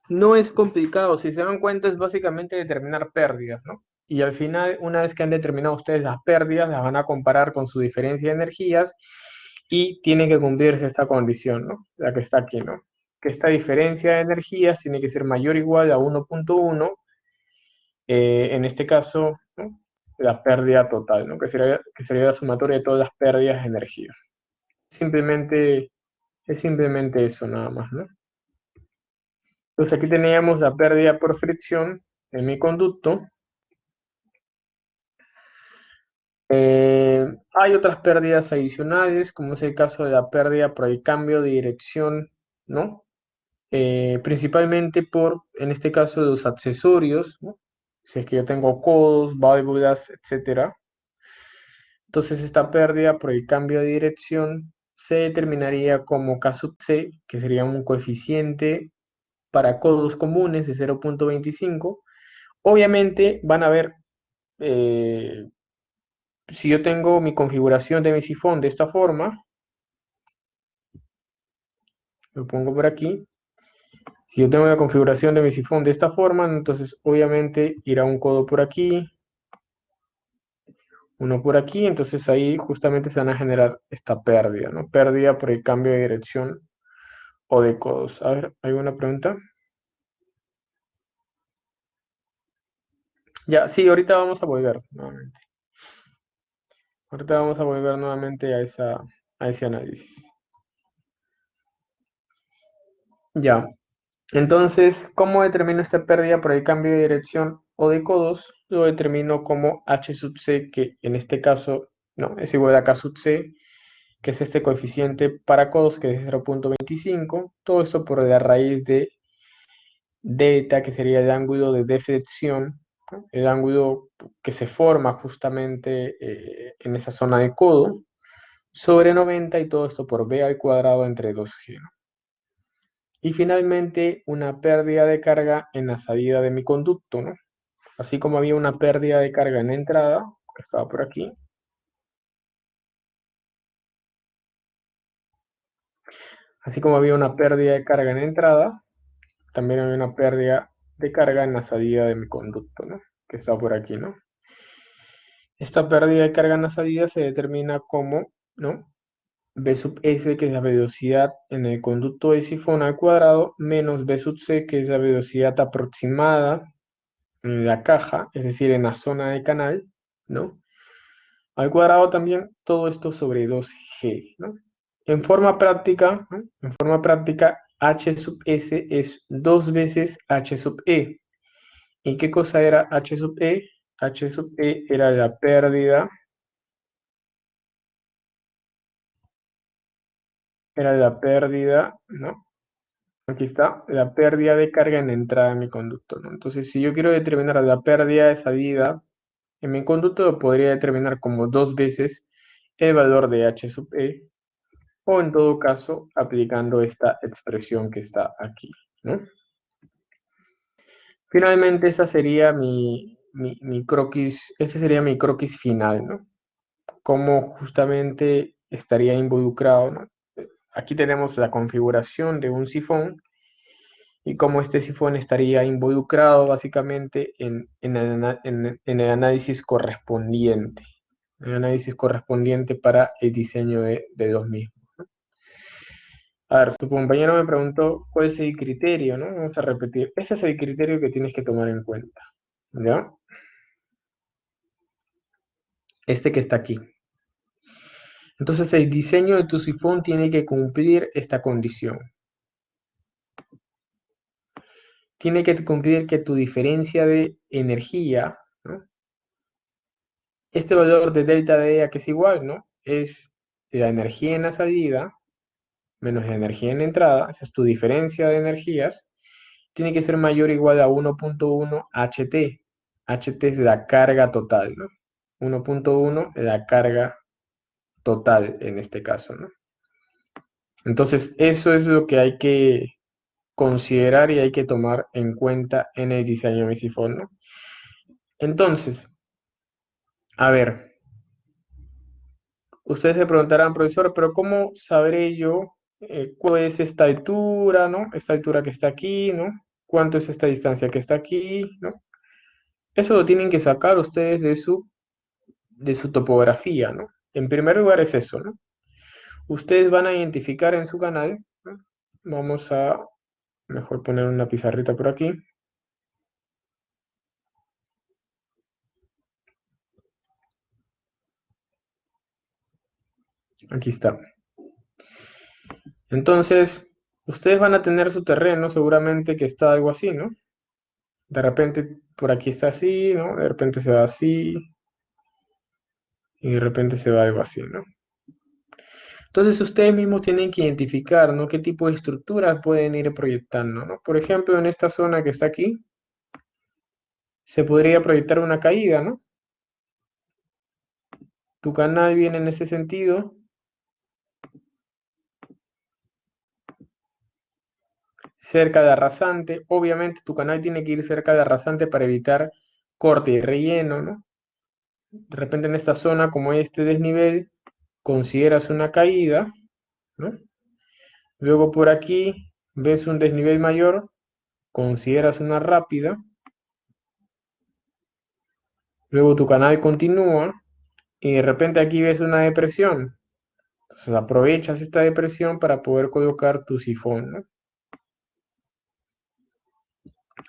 no es complicado. Si se dan cuenta, es básicamente determinar pérdidas, ¿no? Y al final, una vez que han determinado ustedes las pérdidas, las van a comparar con su diferencia de energías y tiene que cumplirse esta condición, ¿no? La que está aquí, ¿no? Que esta diferencia de energías tiene que ser mayor o igual a 1.1, en este caso, ¿no? La pérdida total, ¿no? Que sería la sumatoria de todas las pérdidas de energía. Simplemente, es simplemente eso nada más, ¿no? Entonces aquí teníamos la pérdida por fricción en mi conducto. Hay otras pérdidas adicionales, como es el caso de la pérdida por el cambio de dirección, ¿no? Principalmente por, en este caso, los accesorios, ¿no? Si es que yo tengo codos, válvulas, etcétera. Entonces esta pérdida por el cambio de dirección se determinaría como K sub C, que sería un coeficiente para codos comunes de 0.25. Obviamente van a ver, eh, si yo tengo mi configuración de mi sifón de esta forma, lo pongo por aquí. Si yo tengo la configuración de mi sifón de esta forma, entonces obviamente irá un codo por aquí, uno por aquí, entonces ahí justamente se van a generar esta pérdida, ¿no? Pérdida por el cambio de dirección o de codos. A ver, ¿hay una pregunta? Ya, sí, ahorita vamos a volver nuevamente. Ahorita vamos a volver nuevamente a ese análisis. Ya, entonces, ¿cómo determino esta pérdida por el cambio de dirección o de codos? Lo determino como H sub C, que en este caso, no, es igual a K sub C, que es este coeficiente para codos, que es 0.25. Todo esto por la raíz de delta, que sería el ángulo de deflexión, ¿no? El ángulo que se forma justamente en esa zona de codo, sobre 90, y todo esto por b al cuadrado entre 2g, ¿no? Y finalmente una pérdida de carga en la salida de mi conducto, ¿no? Así como había una pérdida de carga en la entrada, que estaba por aquí, así como había una pérdida de carga en la entrada, también había una pérdida de carga en la salida de mi conducto, ¿no? Que está por aquí, ¿no? Esta pérdida de carga en la salida se determina como, ¿no? B sub S, que es la velocidad en el conducto de sifón al cuadrado, menos B sub C, que es la velocidad aproximada en la caja, es decir, en la zona de canal, ¿no? Al cuadrado también, todo esto sobre 2G, ¿no? En forma práctica, ¿no? En forma práctica, H sub S es 2 veces H sub E. ¿Y qué cosa era H sub E? H sub E era la pérdida, ¿no? Aquí está, la pérdida de carga en la entrada de mi conducto, ¿no? Entonces, si yo quiero determinar la pérdida de salida en mi conducto, lo podría determinar como 2 veces el valor de H sub E, o en todo caso aplicando esta expresión que está aquí, ¿no? Finalmente, esa sería mi croquis, ese sería mi croquis final, ¿no? Cómo justamente estaría involucrado, ¿no? Aquí tenemos la configuración de un sifón y cómo este sifón estaría involucrado básicamente en el análisis correspondiente, para el diseño de los mismos. A ver, su compañero me preguntó cuál es el criterio, ¿no? Vamos a repetir. Ese es el criterio que tienes que tomar en cuenta, ¿ya? Este que está aquí. Entonces el diseño de tu sifón tiene que cumplir esta condición. Tiene que cumplir que tu diferencia de energía, ¿no? Este valor de delta de E a que es igual, ¿no? Es la energía en la salida menos la energía en la entrada, esa es tu diferencia de energías, tiene que ser mayor o igual a 1.1 HT. HT es la carga total, ¿no? 1.1 la carga total en este caso, ¿no? Entonces, eso es lo que hay que considerar y hay que tomar en cuenta en el diseño de sifón, ¿no? Entonces, a ver, ustedes se preguntarán, profesor, pero ¿cómo sabré yo cuál es esta altura, ¿no? Esta altura que está aquí, ¿no? ¿Cuánto es esta distancia que está aquí, ¿no? Eso lo tienen que sacar ustedes de su topografía, ¿no? En primer lugar es eso, ¿no? Ustedes van a identificar en su canal, ¿no? Vamos a mejor poner una pizarrita por aquí. Aquí está. Entonces, ustedes van a tener su terreno seguramente que está algo así, ¿no? De repente por aquí está así, ¿no? De repente se va así y de repente se va algo así, ¿no? Entonces ustedes mismos tienen que identificar, ¿no? ¿Qué tipo de estructuras pueden ir proyectando, ¿no? Por ejemplo, en esta zona que está aquí, se podría proyectar una caída, ¿no? Tu canal viene en ese sentido, cerca de arrasante. Obviamente tu canal tiene que ir cerca de arrasante para evitar corte y relleno, ¿no? De repente en esta zona, como hay este desnivel, consideras una caída, ¿no? Luego por aquí ves un desnivel mayor, consideras una rápida. Luego tu canal continúa y de repente aquí ves una depresión. Entonces aprovechas esta depresión para poder colocar tu sifón, ¿no?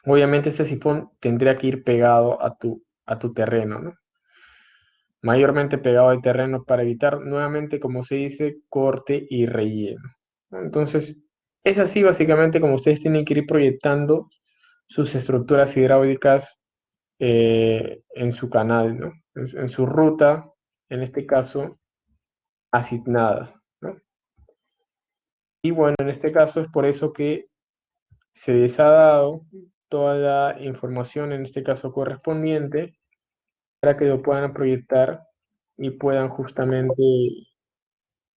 Obviamente este sifón tendría que ir pegado a tu terreno, ¿no? Mayormente pegado al terreno para evitar nuevamente, como se dice, corte y relleno, ¿no? Entonces, es así básicamente como ustedes tienen que ir proyectando sus estructuras hidráulicas en su canal, ¿no? En su ruta, en este caso, asignada, ¿no? Y bueno, en este caso es por eso que se les ha dado toda la información, en este caso correspondiente, para que lo puedan proyectar y puedan justamente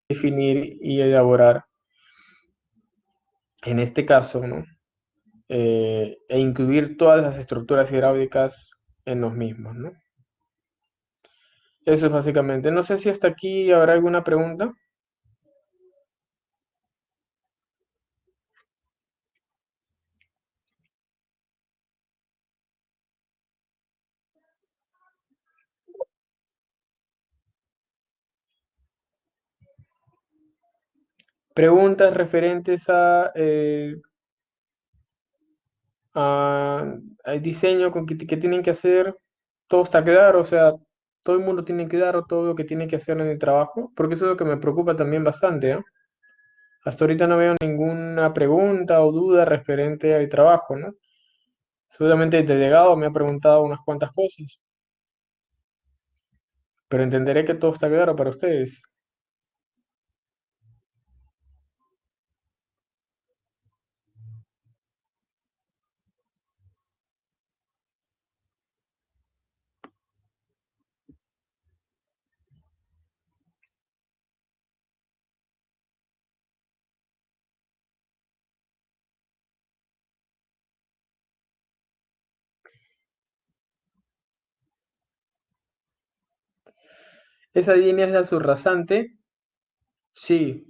definir y elaborar, en este caso, ¿no? E incluir todas las estructuras hidráulicas en los mismos, ¿no? Eso es básicamente. No sé si hasta aquí habrá alguna pregunta. Preguntas referentes al diseño que tienen que hacer. Todo está claro, o sea, todo el mundo tiene claro todo lo que tiene que hacer en el trabajo, porque eso es lo que me preocupa también bastante, ¿eh? Hasta ahorita no veo ninguna pregunta o duda referente al trabajo, ¿no? Seguramente el delegado me ha preguntado unas cuantas cosas, pero entenderé que todo está claro para ustedes. ¿Esa línea es la subrasante? Sí.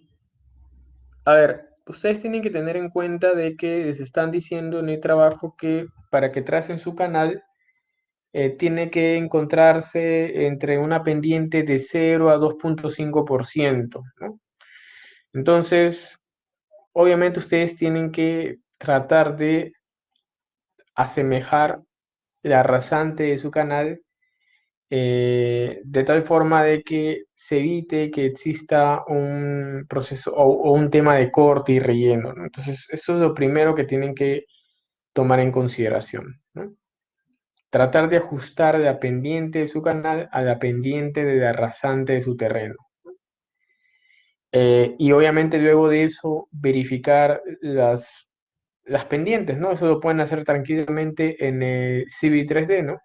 A ver, ustedes tienen que tener en cuenta de que les están diciendo en el trabajo que para que tracen su canal tiene que encontrarse entre una pendiente de 0 a 2,5%, ¿no? Entonces, obviamente ustedes tienen que tratar de asemejar la rasante de su canal de tal forma de que se evite que exista un proceso o un tema de corte y relleno, ¿no? Entonces, eso es lo primero que tienen que tomar en consideración, ¿no? Tratar de ajustar la pendiente de su canal a la pendiente de la rasante de su terreno. Y obviamente luego de eso verificar las pendientes, ¿no? Eso lo pueden hacer tranquilamente en el Civi 3D, ¿no?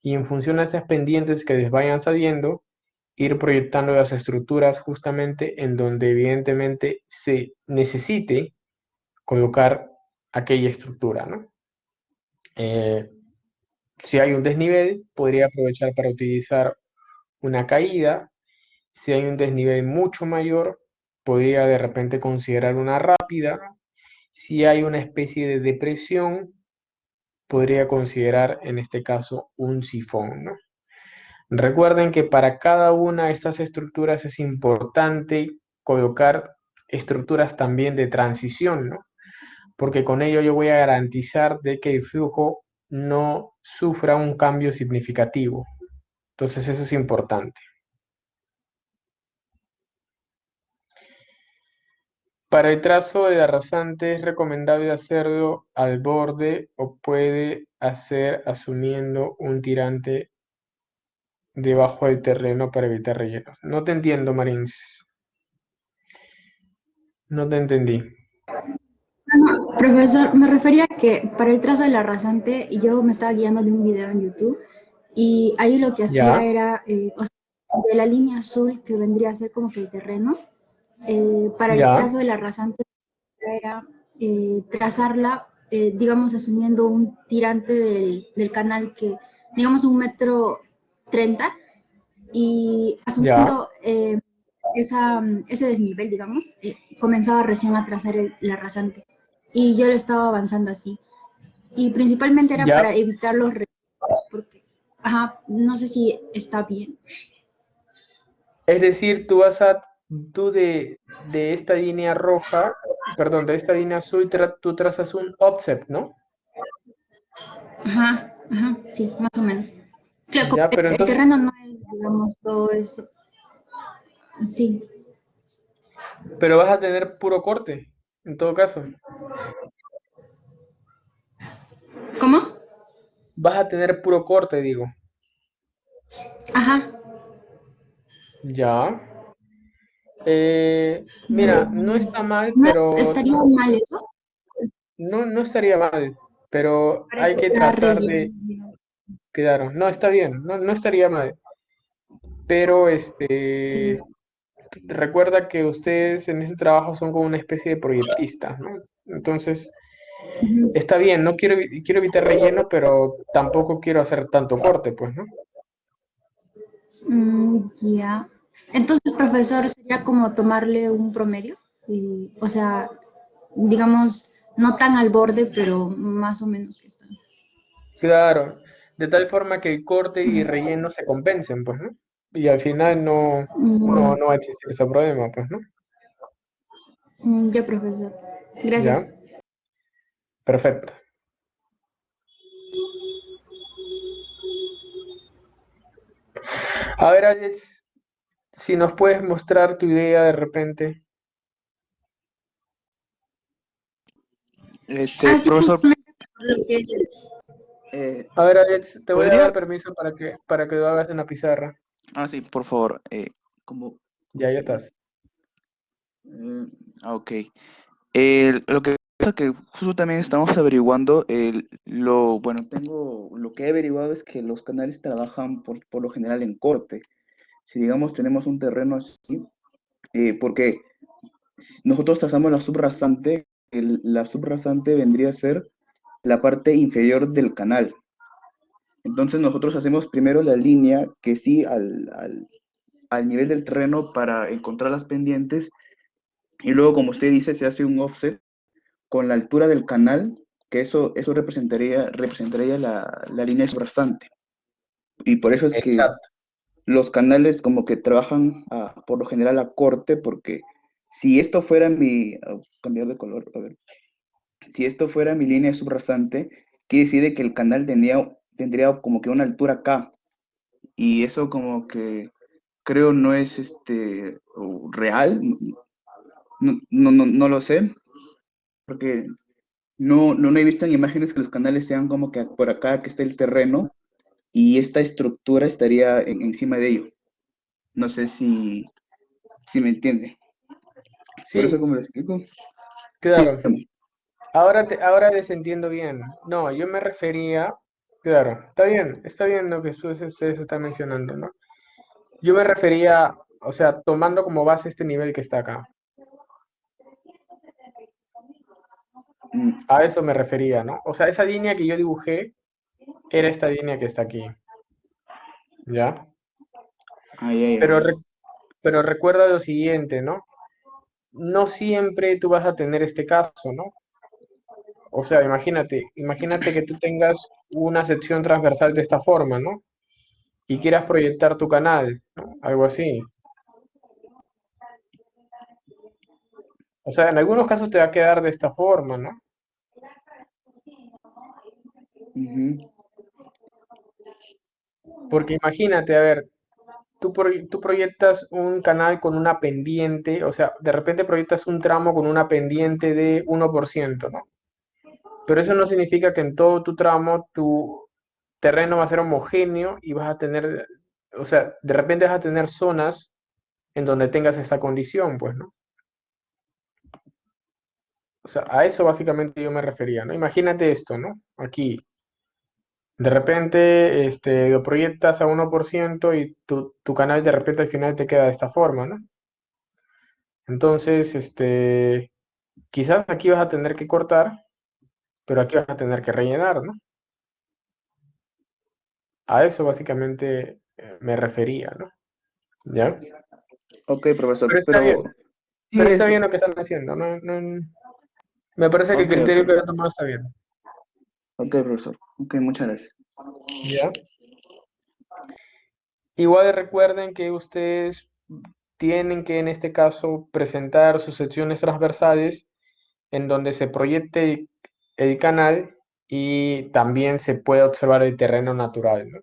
Y en función de esas pendientes que les vayan saliendo, ir proyectando las estructuras justamente en donde evidentemente se necesite colocar aquella estructura, ¿no? Eh, si hay un desnivel, podría aprovechar para utilizar una caída. Si hay un desnivel mucho mayor, podría de repente considerar una rápida. Si hay una especie de depresión, podría considerar en este caso un sifón, ¿no? Recuerden que para cada una de estas estructuras es importante colocar estructuras también de transición, ¿no? Porque con ello yo voy a garantizar de que el flujo no sufra un cambio significativo. Entonces eso es importante. Para el trazo de la rasante es recomendable hacerlo al borde o puede hacer asumiendo un tirante debajo del terreno para evitar rellenos. No te entiendo, Marins. No te entendí. No, profesor, me refería a que para el trazo de la rasante yo me estaba guiando de un video en YouTube y ahí lo que hacía Ya, era, o sea, de la línea azul que vendría a ser como que el terreno, para el ya, trazo de la rasante era trazarla, digamos, asumiendo un tirante del canal que, digamos, 1,30 m y ya, asumiendo ese desnivel, digamos, comenzaba recién a trazar la rasante. Y yo lo estaba avanzando así. Y principalmente era ya. para evitar los retos, porque, ajá, no sé si está bien. Es decir, tú de esta línea roja, perdón, de esta línea azul, tú trazas un offset, ¿no? Ajá, ajá, sí, más o menos. Claro, como Ya, pero el entonces, terreno no es, digamos, todo eso. Sí. pero vas a tener puro corte, en todo caso. ¿Cómo? Vas a tener puro corte, digo. Ajá. Ya. Mira, no Mm, está mal, ¿no pero estaría mal eso? no estaría mal, pero Para hay que evitar tratar relleno, de, digamos. claro, no está bien, no estaría mal, pero Sí. recuerda que ustedes en ese trabajo son como una especie de proyectistas, ¿no? Entonces, Ujú. está bien, no quiero evitar relleno, pero tampoco quiero hacer tanto corte, pues, ¿no? Ya. Entonces, profesor, sería como tomarle un promedio, o sea, digamos, no tan al borde, pero más o menos que está. Claro, de tal forma que el corte y Mm, relleno se compensen, pues, ¿no? Y al final mm, no va a existir ese problema, pues, ¿no? ya, profesor. Ya, Gracias. perfecto. A ver, Alex, si nos puedes mostrar tu idea de repente. Sí, Profesor, justamente lo que eh, A ver, Alex, te voy a dar ¿podría? permiso para que lo hagas en la pizarra. Ah, sí, por favor. Como, Ya estás. mm, ok. Lo que pasa que justo también estamos averiguando, bueno, lo que he averiguado es que los canales trabajan por lo general en corte. Si digamos tenemos un terreno así, porque nosotros trazamos la subrasante, la subrasante vendría a ser la parte inferior del canal. Entonces nosotros hacemos primero la línea que sí al nivel del terreno para encontrar las pendientes y luego, como usted dice, se hace un offset con la altura del canal, que eso representaría la línea subrastante. Y por eso es que Exacto. los canales como que trabajan por lo general a corte, porque si esto fuera cambiar de color, a ver, si esto fuera mi línea subrastante, quiere decir de que el canal tendría como que una altura K, y eso como que creo no es real, no lo sé, porque no he visto en imágenes que los canales sean como que por acá que está el terreno y esta estructura estaría encima de ello. No sé si me entiende. Por eso, Sí, como lo explico, sí, claro. Ahora les entiendo bien. No, yo me refería, claro, está bien lo que ustedes están mencionando, ¿no? Yo me refería, o sea, tomando como base este nivel que está acá. mm, A eso me refería, ¿no? O sea, esa línea que yo dibujé era esta línea que está aquí, ¿ya? ay, ay, Pero, ay. re- pero recuerda lo siguiente, ¿no? No siempre tú vas a tener este caso, ¿no? O sea, imagínate que tú tengas una sección transversal de esta forma, ¿no? Y quieras proyectar tu canal, ¿no? Algo así. O sea, en algunos casos te va a quedar de esta forma, ¿no? Ujú. Porque imagínate, a ver, tú proyectas un canal con una pendiente, o sea, de repente proyectas un tramo con una pendiente de 1%, ¿no? Pero eso no significa que en todo tu tramo tu terreno va a ser homogéneo y vas a tener, o sea, de repente vas a tener zonas en donde tengas esta condición, pues, ¿no? O sea, a eso básicamente yo me refería, ¿no? Imagínate esto, ¿no? Aquí, de repente, lo proyectas a 1% y tu canal de repente al final te queda de esta forma, ¿no? Entonces, quizás aquí vas a tener que cortar, pero aquí vas a tener que rellenar, ¿no? A eso básicamente me refería, ¿no? ¿Ya? Ok, profesor, Pero sí, está bien lo que están haciendo, ¿no? Me parece que el ok, ok, criterio que han tomado está bien, ok, profesor, ok, muchas gracias. ¿ya? Igual recuerden que ustedes tienen que en este caso presentar sus secciones transversales en donde se proyecte el canal y también se puede observar el terreno natural, ¿no?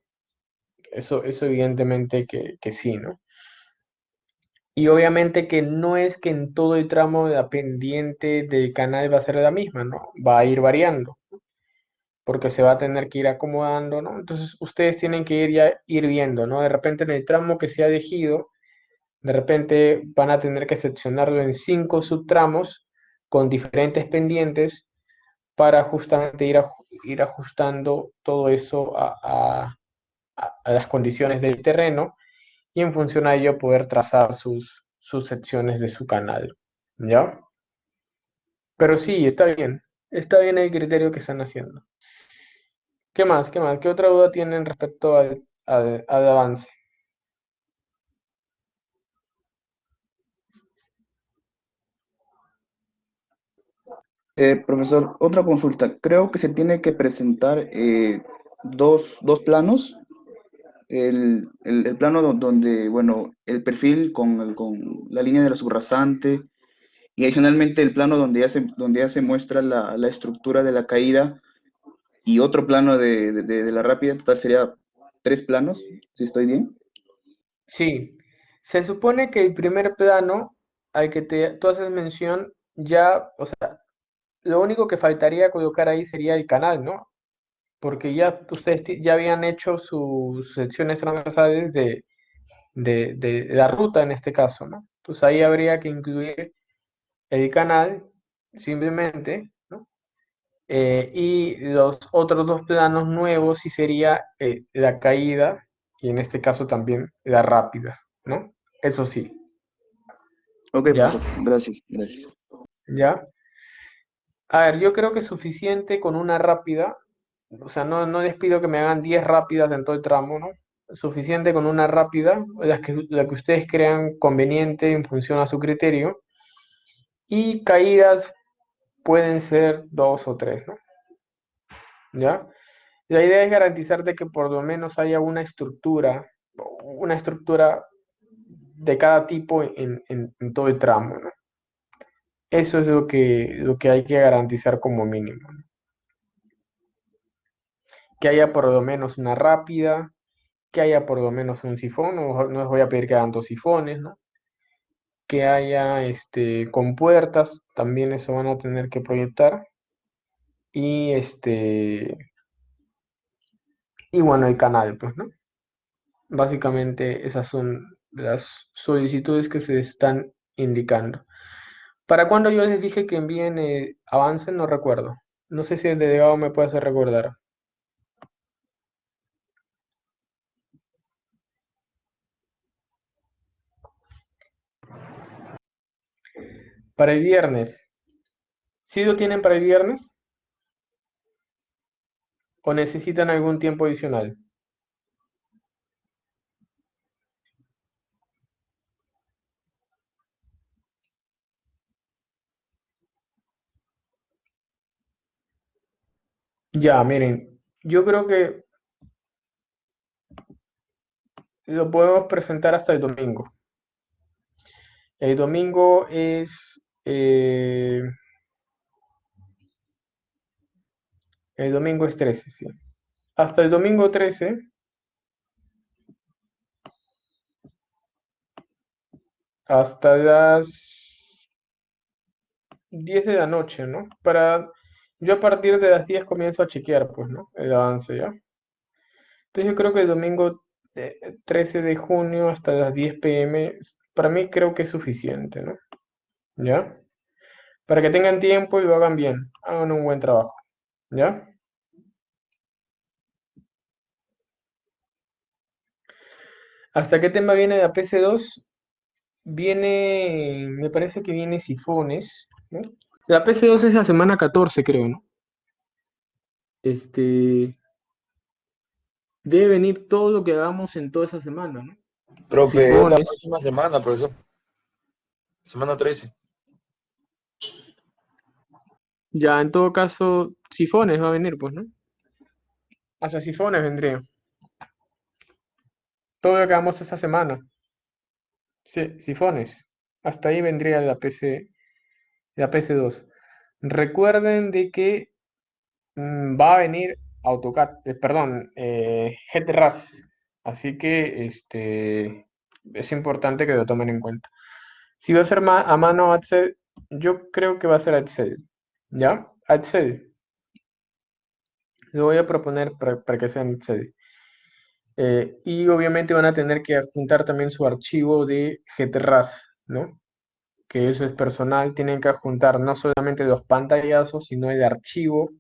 Eso evidentemente que sí, ¿no? Y obviamente que no es que en todo el tramo de la pendiente del canal va a ser la misma, ¿no? Va a ir variando, porque se va a tener que ir acomodando, ¿no? Entonces ustedes tienen que ir viendo, ¿no? De repente en el tramo que se ha elegido, de repente van a tener que seccionarlo en 5 subtramos con diferentes pendientes para justamente ir ajustando todo eso a las condiciones del terreno y en función a ello poder trazar sus secciones de su canal, ¿ya? Pero sí, está bien el criterio que están haciendo. ¿Qué más? ¿Qué más? ¿Qué otra duda tienen respecto al avance? Profesor, otra consulta. Creo que se tiene que presentar dos planos. El plano donde, bueno, el perfil con la línea de la subrasante y adicionalmente el plano donde ya se muestra la estructura de la caída y otro plano de la rápida. En total sería tres planos, si estoy bien. Sí, se supone que el primer plano al que tú haces mención ya, o sea, lo único que faltaría colocar ahí sería el canal, ¿no? Porque ya ustedes ya habían hecho sus secciones transversales de la ruta en este caso, ¿no? Entonces ahí habría que incluir el canal simplemente, ¿no? Y los otros dos planos nuevos sí sería la caída y en este caso también la rápida, ¿no? Eso sí, Ok, ¿ya? profesor, gracias, gracias. ¿Ya? A ver, yo creo que es suficiente con una rápida, o sea, no les pido que me hagan 10 rápidas en todo el tramo, ¿no? suficiente con una rápida, la que ustedes crean conveniente en función a su criterio, y caídas pueden ser dos o tres, ¿no? ¿Ya? La idea es garantizarte que por lo menos haya una estructura de cada tipo en todo el tramo, ¿no? Eso es lo que hay que garantizar como mínimo, ¿no? Que haya por lo menos una rápida, que haya por lo menos un sifón, no les voy a pedir que hagan dos sifones, ¿no? Que haya compuertas, también eso van a tener que proyectar. Y y bueno, el canal, pues, ¿no? Básicamente esas son las solicitudes que se están indicando. ¿Para cuándo yo les dije que envíen avance? No recuerdo. No sé si el delegado me puede hacer recordar. Para el viernes. ¿Sí lo tienen para el viernes? ¿O necesitan algún tiempo adicional? Ya, miren, yo creo que lo podemos presentar hasta el domingo. El domingo el domingo es 13, sí. Hasta el domingo 13, hasta las 10 de la noche, ¿no? Yo a partir de las 10 comienzo a chequear, pues, ¿no? El avance, ¿ya? Entonces yo creo que el domingo 13 de junio hasta las 10 p.m., para mí creo que es suficiente, ¿no? ¿Ya? Para que tengan tiempo y lo hagan bien, hagan un buen trabajo, ¿ya? ¿Hasta qué tema viene la PC2? Me parece que viene sifones, ¿no? La PC2 es la semana 14, creo, ¿no? Este, debe venir todo lo que hagamos en toda esa semana, ¿no? Profe, es la Sifones. próxima semana, profesor. Semana 13. Ya, en todo caso, sifones va a venir, pues, ¿no? Hasta sifones vendría. Todo lo que hagamos esa semana. Sí, sifones. Hasta ahí vendría la PC2. Recuerden de que va a venir AutoCAD, perdón, GTRAS. Así que es importante que lo tomen en cuenta. Si va a ser a mano Excel, yo creo que va a ser Excel. ¿Ya? Excel. Lo voy a proponer para que sea en Excel. Y obviamente van a tener que adjuntar también su archivo de GTRAS, ¿no? Que eso es personal. Tienen que adjuntar no solamente los pantallazos, sino el archivo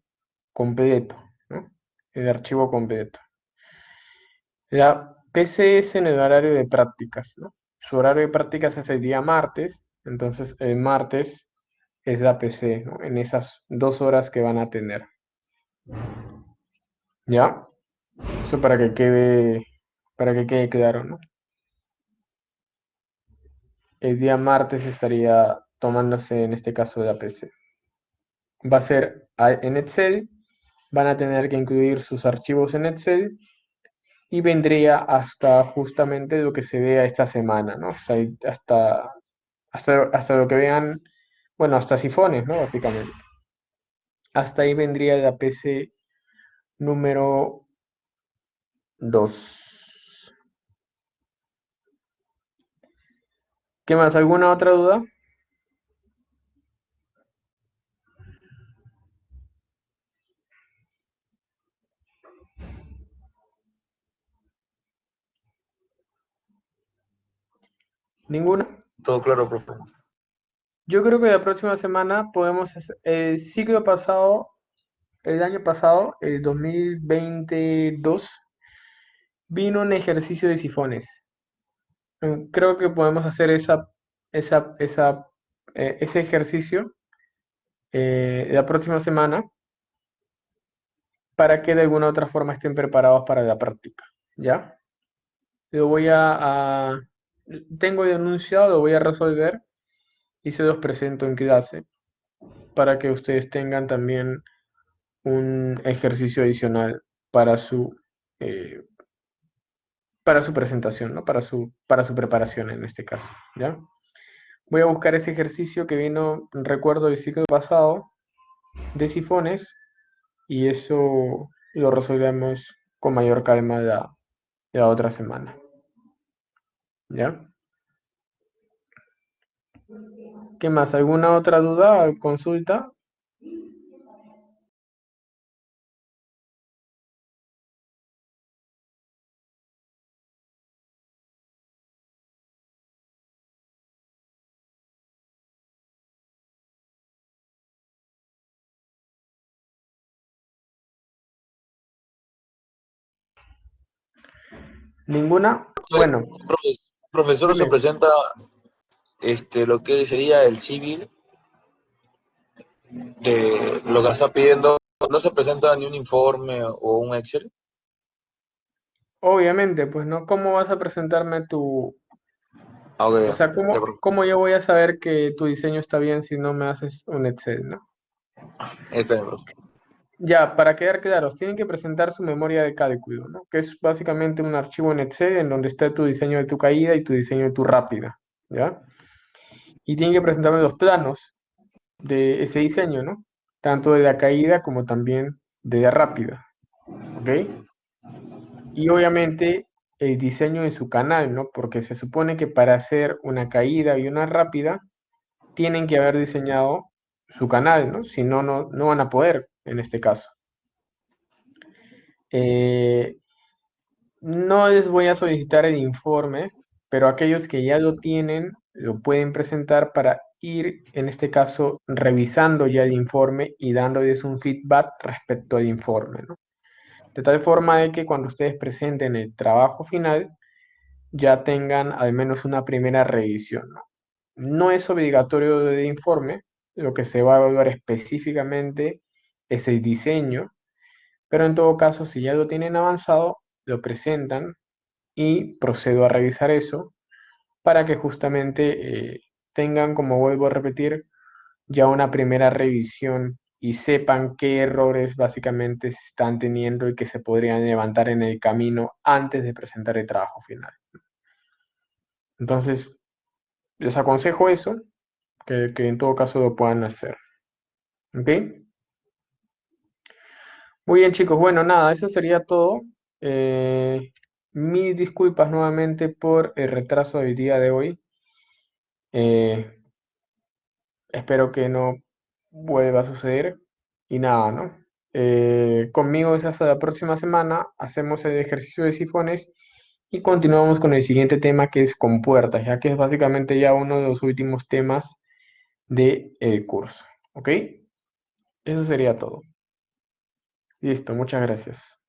completo, ¿no? El archivo completo. La PC es en el horario de prácticas, ¿no? Su horario de prácticas es el día martes, entonces el martes es la PC, ¿no? En esas 2 horas que van a tener. ¿Ya? Eso para que quede claro, ¿no? El día martes estaría tomándose en este caso la PC. Va a ser en Excel, van a tener que incluir sus archivos en Excel y vendría hasta justamente lo que se vea esta semana, ¿no? O sea, hasta lo que vean, bueno, hasta sifones, ¿no? Básicamente. Hasta ahí vendría la PC número 2. ¿Qué más? ¿Alguna otra duda? ¿Ninguna? Todo claro, profe. Yo creo que la próxima semana podemos hacer el ciclo pasado, el año pasado, el 2022, vino un ejercicio de sifones. Creo que podemos hacer ese ejercicio la próxima semana para que de alguna u otra forma estén preparados para la práctica, ¿ya? tengo denunciado, lo voy a resolver y se los presento en clase para que ustedes tengan también un ejercicio adicional para eh, para su presentación, ¿no? Para su preparación en este caso, ¿ya? Voy a buscar ese ejercicio que vino, recuerdo, el ciclo pasado de sifones y eso lo resolvemos con mayor calma la otra semana, ¿ya? ¿Qué más? ¿Alguna otra duda o consulta? ¿Ninguna? Bueno, Profesor se dime. presenta lo que sería el civil de lo que está pidiendo. No se presenta ni un informe o un Excel. Obviamente, pues no, ¿cómo vas a presentarme Ah, ok, o sea, ya, profe. cómo yo voy a saber que tu diseño está bien si no me haces un Excel, ¿no? Está bien, profe. Ya, para quedar claros, tienen que presentar su memoria de cálculo, ¿no? Que es básicamente un archivo en Excel en donde está tu diseño de tu caída y tu diseño de tu rápida, ¿ya? Y tienen que presentarme los planos de ese diseño, ¿no? Tanto de la caída como también de la rápida, ¿ok? Y obviamente el diseño de su canal, ¿no? Porque se supone que para hacer una caída y una rápida tienen que haber diseñado su canal, ¿no? Si no, no van a poder en este caso. Eh, no les voy a solicitar el informe, pero aquellos que ya lo tienen lo pueden presentar para ir, en este caso, revisando ya el informe y dándoles un feedback respecto al informe, ¿no? De tal forma de que cuando ustedes presenten el trabajo final, ya tengan al menos una primera revisión, ¿no? No es obligatorio de informe, lo que se va a evaluar específicamente es el diseño, pero en todo caso, si ya lo tienen avanzado, lo presentan y procedo a revisar eso para que justamente tengan, como vuelvo a repetir, ya una primera revisión y sepan qué errores básicamente se están teniendo y que se podrían levantar en el camino antes de presentar el trabajo final. Entonces, les aconsejo eso, que en todo caso lo puedan hacer. ¿Ok? Muy bien, chicos. Bueno, nada, eso sería todo. Mis disculpas nuevamente por el retraso del día de hoy. Eh, espero que no vuelva a suceder. Y nada, ¿no? Conmigo es hasta la próxima semana. Hacemos el ejercicio de sifones y continuamos con el siguiente tema que es compuertas, ya que es básicamente ya uno de los últimos temas del curso. ¿Ok? Eso sería todo. Listo, muchas gracias.